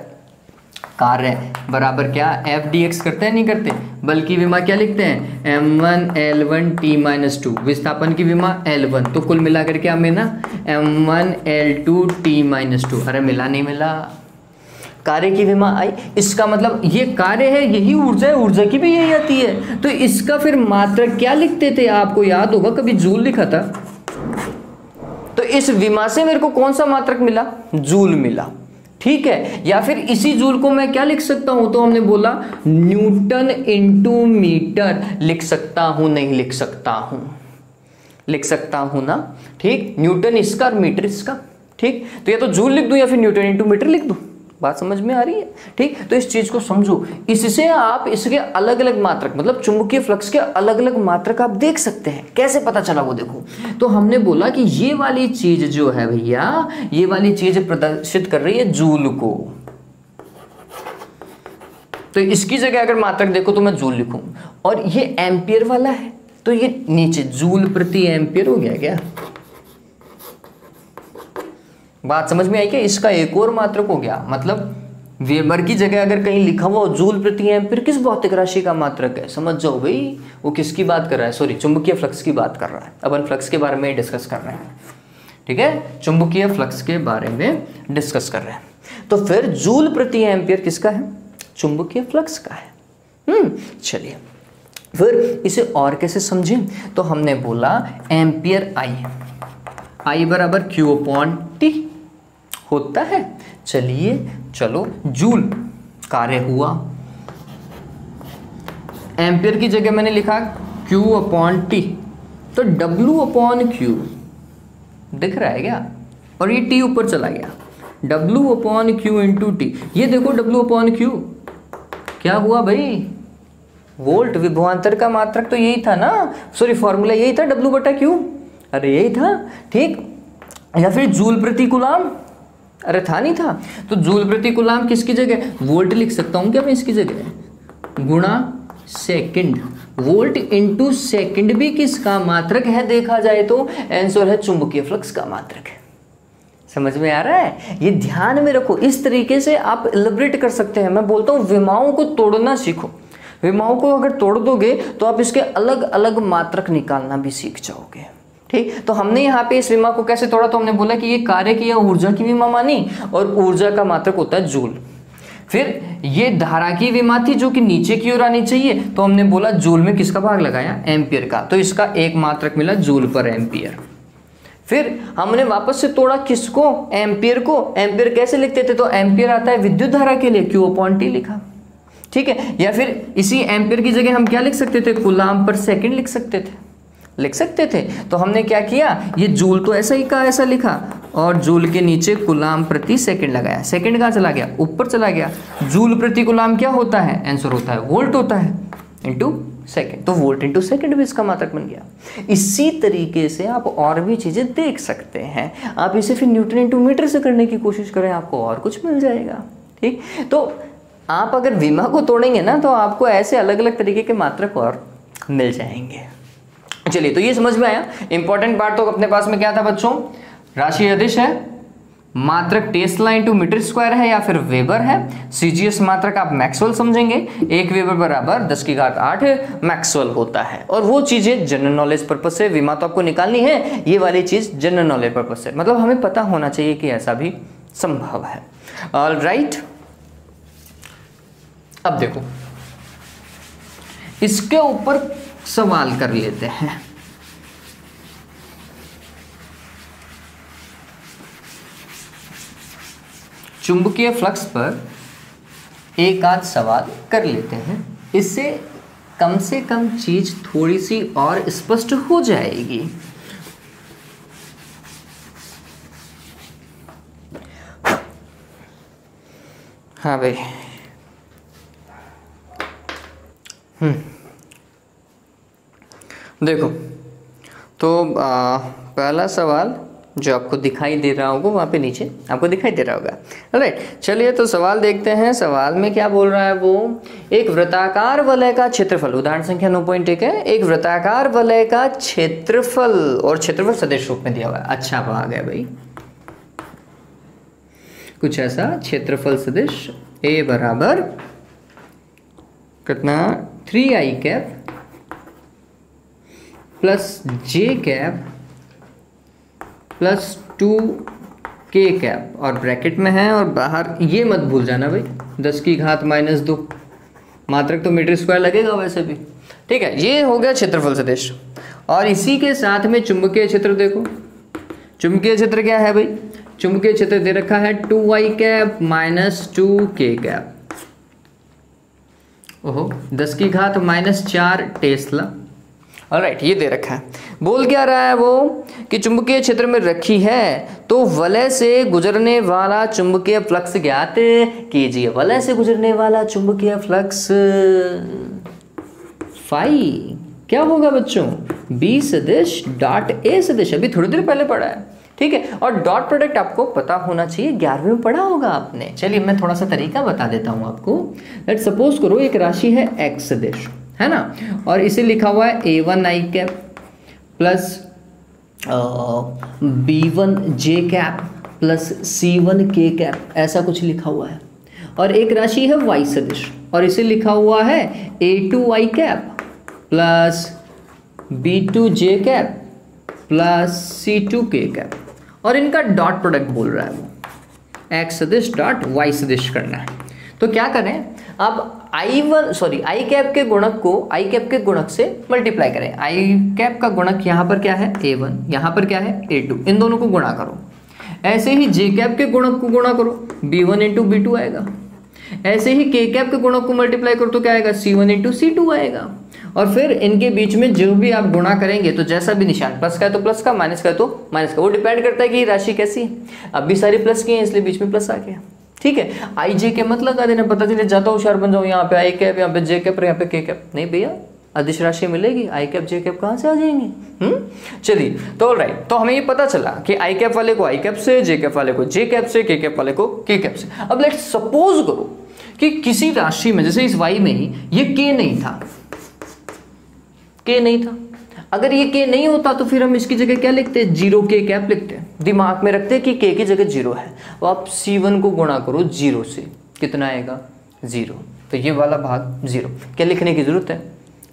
कार्य बराबर क्या f dx करते हैं नहीं करते, बल की विमा क्या लिखते हैं m1 L1 t-2, विस्थापन की विमा L1, तो कुल मिलाकर क्या मिला m1 L2 t-2। अरे मिला नहीं मिला, कार्य की विमा आई, इसका मतलब ये कार्य है यही ऊर्जा है, ऊर्जा की भी यही आती है, तो इसका फिर मात्रक क्या लिखते थे, आपको याद होगा कभी जूल लिखा था, तो इस विमा से मेरे को कौन सा मात्रक मिला, जूल मिला। ठीक है, या फिर इसी जूल को मैं क्या लिख सकता हूं, तो हमने बोला न्यूटन इंटू मीटर लिख सकता हूं, नहीं लिख सकता हूं, लिख सकता हूं ना। ठीक, न्यूटन इसका और मीटर इसका। ठीक, तो या तो जूल लिख दूं या फिर न्यूटन इंटू मीटर लिख दूं, बात समझ में आ रही है। ठीक, तो इस चीज को समझो, इससे आप इसके अलग अलग मात्रक मतलब चुंबकीय फ्लक्स के अलग अलग मात्रक आप देख सकते हैं। कैसे पता चला वो देखो, तो हमने बोला कि ये वाली चीज जो है भैया, ये वाली चीज प्रदर्शित कर रही है जूल को, तो इसकी जगह अगर मात्रक देखो तो मैं जूल लिखूं, और ये एम्पियर वाला है तो ये नीचे जूल प्रति एम्पियर हो गया क्या, बात समझ में आई क्या। इसका एक और मात्रक हो गया, मतलब वेबर की जगह अगर कहीं लिखा हुआ जूल प्रति एम्पीयर किस भौतिक राशि का मात्रक है, समझ जाओ भाई वो किसकी बात कर रहा है, सॉरी चुंबकीय फ्लक्स की बात कर रहा है। अपन फ्लक्स के बारे में डिस्कस कर रहे हैं, ठीक है, चुंबकीय फ्लक्स के बारे में डिस्कस कर रहे हैं। तो फिर जूल प्रति एम्पियर किसका है? चुंबकीय फ्लक्स का है। चलिए फिर इसे और कैसे समझें? तो हमने बोला एम्पियर आई बराबर क्यू अपॉन टी होता है। चलो जूल कार्य हुआ, एम्पियर की जगह मैंने लिखा Q अपॉन टी, तो W अपॉन क्यू दिख रहा है क्या? और ये T ऊपर चला गया, W upon Q into T. ये देखो W अपॉन क्यू क्या हुआ भाई? वोल्ट। विभवांतर का मात्रक तो यही था ना, सॉरी फॉर्मूला यही था W बटा क्यू। अरे यही था, ठीक। या फिर जूल प्रति कूलाम, अरे था नहीं था? तो जूल प्रति कूलाम किसकी जगह? वोल्ट लिख सकता हूं क्या मैं इसकी जगह? गुणा सेकंड। वोल्ट इंटू सेकंड भी किसका मात्रक है देखा जाए तो? आंसर है चुंबकीय फ्लक्स का मात्रक है। समझ में आ रहा है? ये ध्यान में रखो, इस तरीके से आप एलिब्रेट कर सकते हैं। मैं बोलता हूं विमाओं को तोड़ना सीखो। विमाओं को अगर तोड़ दोगे तो आप इसके अलग अलग मात्रक निकालना भी सीख जाओगे, ठीक। तो हमने यहाँ पे इस विमा को कैसे तोड़ा? तो हमने बोला कि ये कार्य की या ऊर्जा की विमा मानी, और ऊर्जा का मात्रक होता है जूल। फिर ये धारा की विमा थी जो कि नीचे की ओर आनी चाहिए, तो हमने बोला जूल में किसका भाग लगाया? एम्पियर का, तो इसका एक मात्रक मिला जूल पर एम्पियर। फिर हमने वापस से तोड़ा किसको? एम्पियर को। एम्पियर कैसे लिखते थे? तो एम्पियर आता है विद्युत धारा के लिए, Q अपॉन टी लिखा, ठीक है। या फिर इसी एम्पियर की जगह हम क्या लिख सकते थे? कूलाम पर सेकंड लिख सकते थे। तो हमने क्या किया? ये जूल तो ऐसा ही का ऐसा लिखा, और जूल के नीचे कूलाम प्रति सेकंड लगाया। सेकंड कहाँ चला गया? ऊपर चला गया। जूल प्रति कूलाम क्या होता है? आंसर होता है वोल्ट होता है, इंटू सेकंड। तो वोल्ट इंटू सेकंड भी इसका मात्रक बन गया। इसी तरीके से आप और भी चीजें देख सकते हैं। आप इसे फिर न्यूटन इंटू मीटर से करने की कोशिश करें, आपको और कुछ मिल जाएगा, ठीक। तो आप अगर विमा को तोड़ेंगे ना, तो आपको ऐसे अलग अलग तरीके के मात्रक और मिल जाएंगे। चलिए, तो ये समझ में आया। इंपॉर्टेंट पार्ट तो अपने पास में क्या था बच्चों? राशि अदिश है, मात्रक टेस्ला इंटू मीटर स्क्वायर है या फिर वेबर है। सीजीएस मात्रक आप मैक्सवेल समझेंगे, 1 वेबर बराबर 10⁸ मैक्सवेल होता है। और वो चीजें जनरल नॉलेज पर्पज से, विमा तो आपको निकालनी है, ये वाली चीज जनरल नॉलेज पर्पज से, मतलब हमें पता होना चाहिए कि ऐसा भी संभव है। ऑलराइट, अब देखो इसके ऊपर सवाल कर लेते हैं। चुंबकीय फ्लक्स पर एक आध सवाल कर लेते हैं, इससे कम से कम चीज थोड़ी सी और स्पष्ट हो जाएगी। हाँ भाई, देखो तो पहला सवाल जो आपको दिखाई दे रहा होगा वहाँ पे नीचे आपको दिखाई दे रहा होगा। राइट, चलिए तो सवाल देखते हैं। सवाल में क्या बोल रहा है वो? एक वृत्ताकार वलय का क्षेत्रफल, उदाहरण संख्या 9.1 है। एक वृत्ताकार वलय का क्षेत्रफल, और क्षेत्रफल सदिश रूप में दिया हुआ है। अच्छा आ गया भाई, कुछ ऐसा क्षेत्रफल सदिश A बराबर कितना? 3i cap plus j cap plus 2k cap, और ब्रैकेट में है, और बाहर ये मत भूल जाना भाई 10⁻⁻2, मात्रक तो मीटर स्क्वायर लगेगा वैसे भी, ठीक है। ये हो गया क्षेत्रफल सदिश, और इसी के साथ में चुंबकीय क्षेत्र देखो। चुंबकीय क्षेत्र क्या है भाई? चुंबकीय क्षेत्र दे रखा है 2i cap minus 2k cap, ओहो 10⁻⁻4 टेस्ला। ऑलराइट, ये दे रखा है। बोल क्या रहा है वो कि चुंबकीय क्षेत्र में रखी है तो वलय से गुजरने वाला चुंबकीय फ्लक्स ज्ञात कीजिए। वलय से गुजरने वाला चुंबकीय फ्लक्स फाई क्या होगा बच्चों? B सदिश डॉट A सदिश, अभी थोड़ी देर पहले पढ़ा है, ठीक है। और डॉट प्रोडक्ट आपको पता होना चाहिए, 11वीं में पढ़ा होगा आपने। चलिए मैं थोड़ा सा तरीका बता देता हूँ आपको। लेट्स सपोज करो एक राशि है x सदिश, है ना, और इसे लिखा हुआ है A1i cap plus B1j cap plus C1k cap, ऐसा कुछ लिखा हुआ है। और एक राशि है y सदिश, और इसे लिखा हुआ है A2i cap plus B2j cap plus C2k cap, और इनका डॉट प्रोडक्ट बोल रहा है वो। एक्स सदिश डॉट वाई सदिश करना है। तो क्या करें, अब आई कैप के गुणक को आई कैप के गुणक से मल्टीप्लाई करें। आई कैप का गुणक यहाँ पर क्या है a1, यहाँ पर क्या है a2, इन दोनों को गुणा करो। ऐसे ही जे कैप के गुणक को गुणा करो, b1 इंटू b2 आएगा। ऐसे ही के कैप के गुणक को मल्टीप्लाई करो तो क्या आएगा, c1 इंटू c2 आएगा। और फिर इनके बीच में जो भी आप गुणा करेंगे तो जैसा भी निशान, प्लस का है तो प्लस का, माइनस का है तो माइनस का, वो डिपेंड करता है कि राशि कैसी है। अब भी सारी प्लस की है इसलिए बीच में प्लस आ गया। ठीक है, आई जे के मत लगा देना, पता चले जाता होशियार बन जाओ, यहाँ पे आई कैप, यहाँ पे जे कैप और यहाँ पे के कैप। नहीं भैया, अदिश राशि मिलेगी, आई कैप जे कैप कहाँ से आ जाएंगे। चलिए, तो ऑलराइट, तो हमें ये पता चला कि आई कैप वाले को आई कैप से, जे कैप वाले को जे कैप से, के कैप वाले को के कैप से। अब लेट्स सपोज करो कि किसी राशि में, जैसे इस वाई में ही ये के नहीं था, के नहीं था। अगर ये के नहीं होता तो फिर हम इसकी जगह क्या लिखते हैं, जीरो के कैप लिखते हैं। दिमाग में रखते हैं कि के की जगह जीरो है। तो आप c1 को गुणा करो जीरो से, कितना आएगा, जीरो। तो ये वाला भाग जीरो। क्या लिखने की जरूरत है,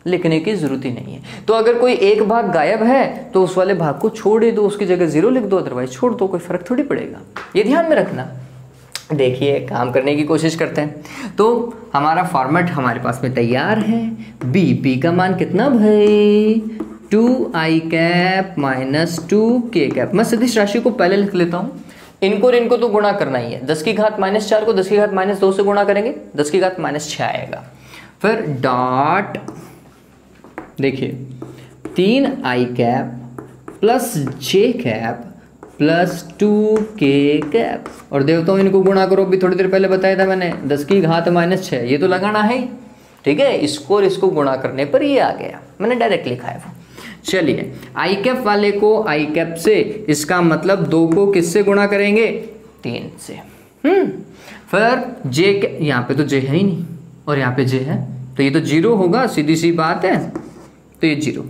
लिखने की जरूरत ही नहीं है। तो अगर कोई एक भाग गायब है तो उस वाले भाग को छोड़ दो, उसकी जगह जीरो लिख दो, अदरवाइज छोड़ दो, कोई फर्क थोड़ी पड़ेगा। ये ध्यान में रखना। देखिए, काम करने की कोशिश करते हैं। तो हमारा फॉर्मेट हमारे पास में तैयार है। बी का मान कितना भाई, 2i cap minus 2k cap. मैं सदिश राशि को पहले लिख लेता हूँ। इनको और इनको तो गुणा करना ही है। 10 की घात माइनस 4 को 10 की घात माइनस 2 से गुणा करेंगे, 10 की घात माइनस 6 आएगा। फिर डॉट, देखिए 3i cap plus j cap plus 2k cap, और देवताओं इनको गुणा करो। अभी थोड़ी देर पहले बताया था मैंने, 10 की घात माइनस 6, ये तो लगाना है। ठीक है, इसको और इसको गुणा करने पर ये आ गया, मैंने डायरेक्ट लिखा है वो। चलिए, आई कैप वाले को आई कैप से, इसका मतलब 2 को किससे गुणा करेंगे, 3 से। फिर जे, यहाँ पे तो जे है ही नहीं और यहाँ पे जे है, तो ये तो जीरो होगा, सीधी सी बात है। तो ये जीरो,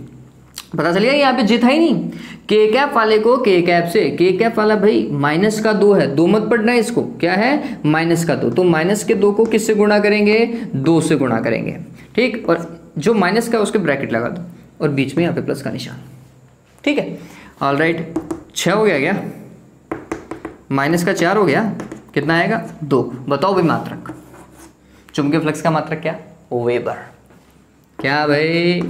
पता चलिए यहाँ पे जे था ही नहीं। के कैप वाले को के कैप से, के कैप वाला भाई माइनस का 2 है, 2 मत पढ़ना है इसको, क्या है माइनस का 2। तो माइनस के 2 को किससे गुणा करेंगे, 2 से गुणा करेंगे। ठीक, और जो माइनस का उसके ब्रैकेट लगा दो और बीच में यहाँ पे प्लस का निशान। ठीक है, ऑलराइट, 6 हो गया क्या, माइनस का 4 हो गया, कितना आएगा 2। बताओ भाई मात्रक, चुंबकीय फ्लक्स का मात्रक क्या, वेबर। क्या भाई,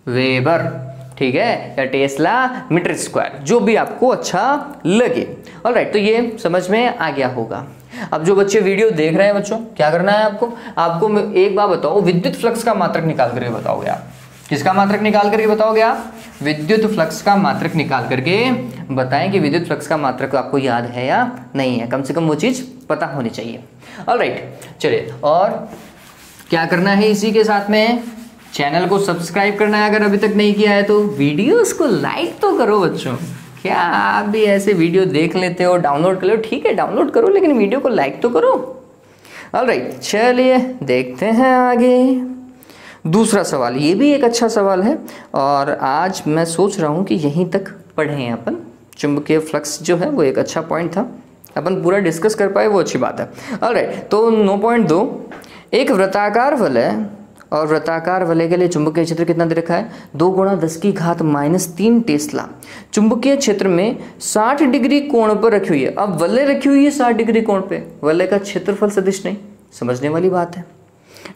वेबर। ठीक है, या टेस्ला मीटर स्क्वायर, जो भी आपको अच्छा लगे। ऑलराइट, तो ये समझ में आ गया होगा। अब जो बच्चे वीडियो देख रहे हैं बच्चों, क्या करना है आपको एक बार बताओ, विद्युत फ्लक्स का मात्रक निकाल करके बताओगे आप। किसका मात्रक निकाल करके बताओगे आप, विद्युत फ्लक्स का मात्रक निकाल करके बताएं कि विद्युत फ्लक्स का मात्रक आपको याद है या नहीं है। कम से कम वो चीज पता होनी चाहिए। ऑलराइट, चलिए, और क्या करना है इसी के साथ में, चैनल को सब्सक्राइब करना है अगर अभी तक नहीं किया है तो। वीडियोस को लाइक तो करो बच्चों। क्या आप भी ऐसे वीडियो देख लेते हो, डाउनलोड कर लो, ठीक है डाउनलोड करो, लेकिन वीडियो को लाइक तो करो। ऑलराइट, चलिए देखते हैं आगे। दूसरा सवाल, ये भी एक अच्छा सवाल है और आज मैं सोच रहा हूँ कि यहीं तक पढ़ें अपन। चुंबकीय फ्लक्स जो है वो एक अच्छा पॉइंट था, अपन पूरा डिस्कस कर पाए वो अच्छी बात है। ऑलराइट, तो 9.2, एक वृत्ताकार वलय और वृत्ताकार वलय के लिए चुंबकीय क्षेत्र कितना दे रखा है, 2 गुणा 10 की घात माइनस 3 टेस्ला चुंबकीय क्षेत्र में 60 डिग्री कोण पर रखी हुई है। अब वलय रखी हुई है 60 डिग्री कोण पे, वलय का क्षेत्रफल सदिश नहीं, समझने वाली बात है।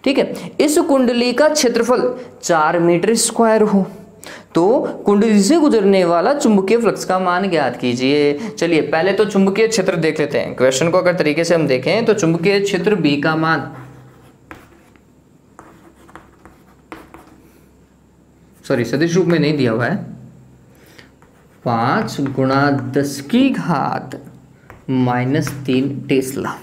ठीक है, इस कुंडली का क्षेत्रफल 4 मीटर स्क्वायर हो तो कुंडली से गुजरने वाला चुंबकीय फ्लक्स का मान ज्ञात कीजिए। चलिए, पहले तो चुंबकीय क्षेत्र देख लेते हैं। क्वेश्चन को अगर तरीके से हम देखें तो चुंबकीय क्षेत्र बी का मान, सॉरी सदिश रूप में नहीं दिया हुआ है, 5 गुणा 10 की घात माइनस 3 टेस्ला,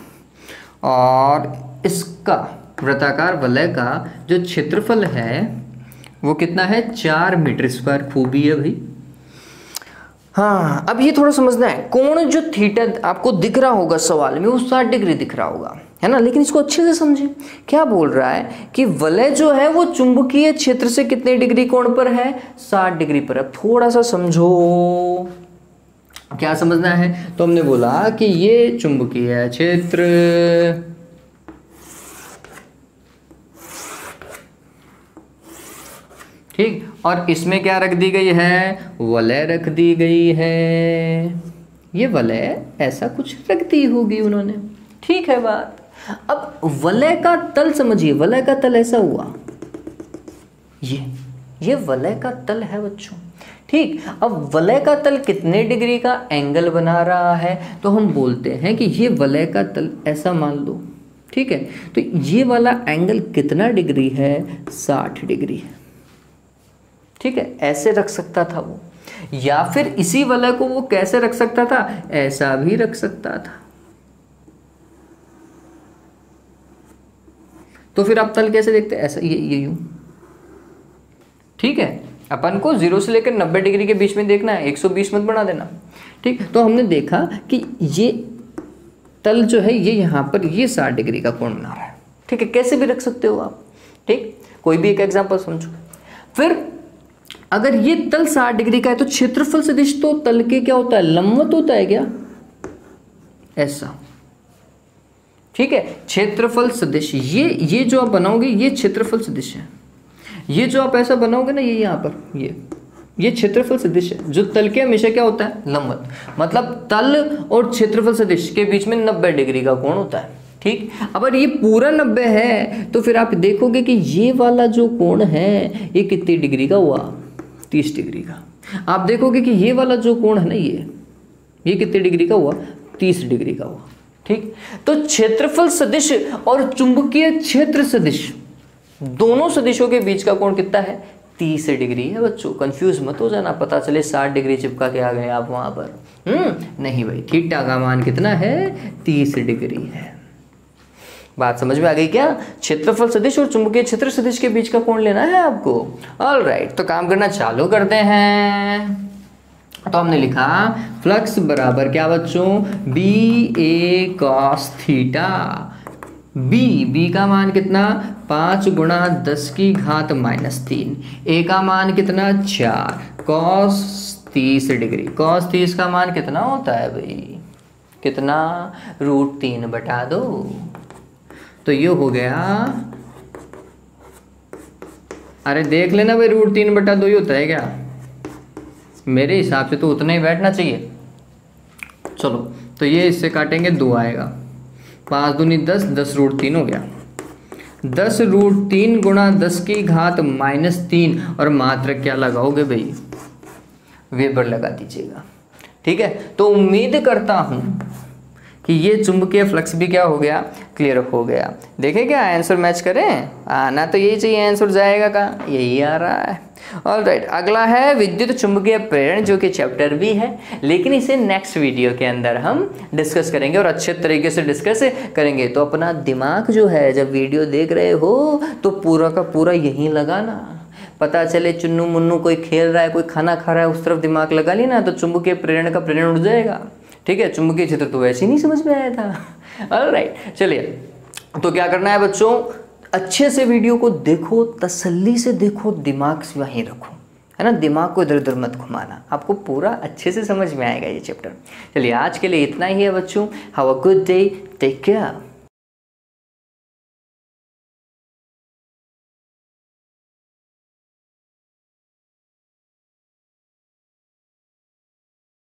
और इसका वृत्ताकार वलय का जो क्षेत्रफल है वो कितना है, 4 मीटर स्क्वायर। खूबी है भाई। हाँ, अब ये थोड़ा समझना है, कोण जो थीटा आपको दिख रहा होगा सवाल में वो 60 डिग्री दिख रहा होगा, है ना, लेकिन इसको अच्छे से समझे। क्या बोल रहा है कि वलय जो है वो चुंबकीय क्षेत्र से कितने डिग्री कोण पर है, 60 डिग्री पर है। थोड़ा सा समझो, क्या समझना है, तो हमने बोला कि ये चुंबकीय क्षेत्र ठीक, और इसमें क्या रख दी गई है, वलय रख दी गई है। ये वलय ऐसा कुछ रख दी होगी उन्होंने, ठीक है बात। अब वलय का तल समझिए, वलय का तल ऐसा हुआ, ये वलय का तल है बच्चों, ठीक। अब वलय का तल कितने डिग्री का एंगल बना रहा है, तो हम बोलते हैं कि ये वलय का तल ऐसा मान लो, ठीक है। तो ये वाला एंगल कितना डिग्री है, 60 डिग्री है, ठीक है। ऐसे रख सकता था वो, या फिर इसी वलय को वो कैसे रख सकता था, ऐसा भी रख सकता था। तो फिर आप तल कैसे देखते हैं, ऐसा, ये यूं, ठीक है। अपन को 0 से लेकर 90 डिग्री के बीच में देखना है, 120 मत बना देना, ठीक। तो हमने देखा कि ये तल जो है ये यहाँ पर ये 60 डिग्री का कोण बना रहा है, ठीक है। कैसे भी रख सकते हो आप, ठीक। कोई भी एक एग्जांपल समझो। फिर अगर ये तल 60 डिग्री का है तो क्षेत्रफल सदिश तो तल के क्या होता है, लंबवत होता है क्या, ऐसा, ठीक है। क्षेत्रफल सदिश ये जो आप बनाओगे ये क्षेत्रफल सदिश है, ये जो आप ऐसा बनाओगे ना, ये यहाँ पर ये क्षेत्रफल सदिश है, जो तल के हमेशा क्या होता है, लंबवत। मतलब तल और क्षेत्रफल सदिश के बीच में 90 डिग्री का कोण होता है, ठीक। अगर ये पूरा 90 है तो फिर आप देखोगे कि ये वाला जो कोण है ये कितनी डिग्री का हुआ, 30 डिग्री का। आप देखोगे कि ये वाला जो कोण है ना, ये कितने डिग्री का हुआ, 30 डिग्री का हुआ, ठीक। तो क्षेत्रफल सदिश और चुंबकीय क्षेत्र सदिश दोनों सदिशों के बीच का कोण कितना है, 30 डिग्री है बच्चों। कंफ्यूज मत हो जाना, पता चले 60 डिग्री चिपका के आ गए आप वहां पर, नहीं भाई, थीटा का मान कितना है, 30 डिग्री है। बात समझ में आ गई क्या? क्षेत्रफल सदिश और चुंबकीय क्षेत्र सदिश के बीच का कोण लेना है आपको। ऑलराइट, तो काम करना चालू करते हैं। तो हमने लिखा फ्लक्स बराबर क्या बच्चों, बी ए कॉस थीटा। बी का मान कितना, 5 गुणा 10 की घात -3। ए का मान कितना, 4। कॉस 30 डिग्री, कॉस 30 का मान कितना होता है भाई, कितना, √3/2। तो ये हो गया, अरे देख लेना भाई, √3/2 ही होता है क्या, मेरे हिसाब से तो उतना ही बैठना चाहिए। चलो, तो ये इससे काटेंगे 2 आएगा, 5 दूनी 10, 10√3 हो गया। 10√3 गुणा 10 की घात -3 और मात्रक क्या लगाओगे भाई, वेबर लगा दीजिएगा, ठीक है। तो उम्मीद करता हूं कि ये चुंबकीय फ्लक्स भी क्या हो गया, क्लियर हो गया। देखें क्या आंसर मैच करें, आना तो यही चाहिए, आंसर जाएगा कहाँ, यही आ रहा है। ऑलराइट, अगला है विद्युत चुंबकीय प्रेरण, जो कि चैप्टर भी है, लेकिन इसे नेक्स्ट वीडियो के अंदर हम डिस्कस करेंगे और अच्छे तरीके से डिस्कस करेंगे। तो अपना दिमाग जो है, जब वीडियो देख रहे हो तो पूरा का पूरा यहीं लगाना। पता चले चुन्नू मुन्नू कोई खेल रहा है, कोई खाना खा रहा है, उस तरफ दिमाग लगा लिया ना, तो चुंबकीय प्रेरण का प्रेरण उड़ जाएगा, ठीक है। चुंबकीय क्षेत्र तो वैसे ही नहीं समझ में आया था। ऑलराइट, चलिए, तो क्या करना है बच्चों, अच्छे से वीडियो को देखो, तसल्ली से देखो, दिमाग से वहीं रखो, है ना, दिमाग को इधर उधर मत घुमाना, आपको पूरा अच्छे से समझ में आएगा ये चैप्टर। चलिए, आज के लिए इतना ही है बच्चों। Have a good day, take care.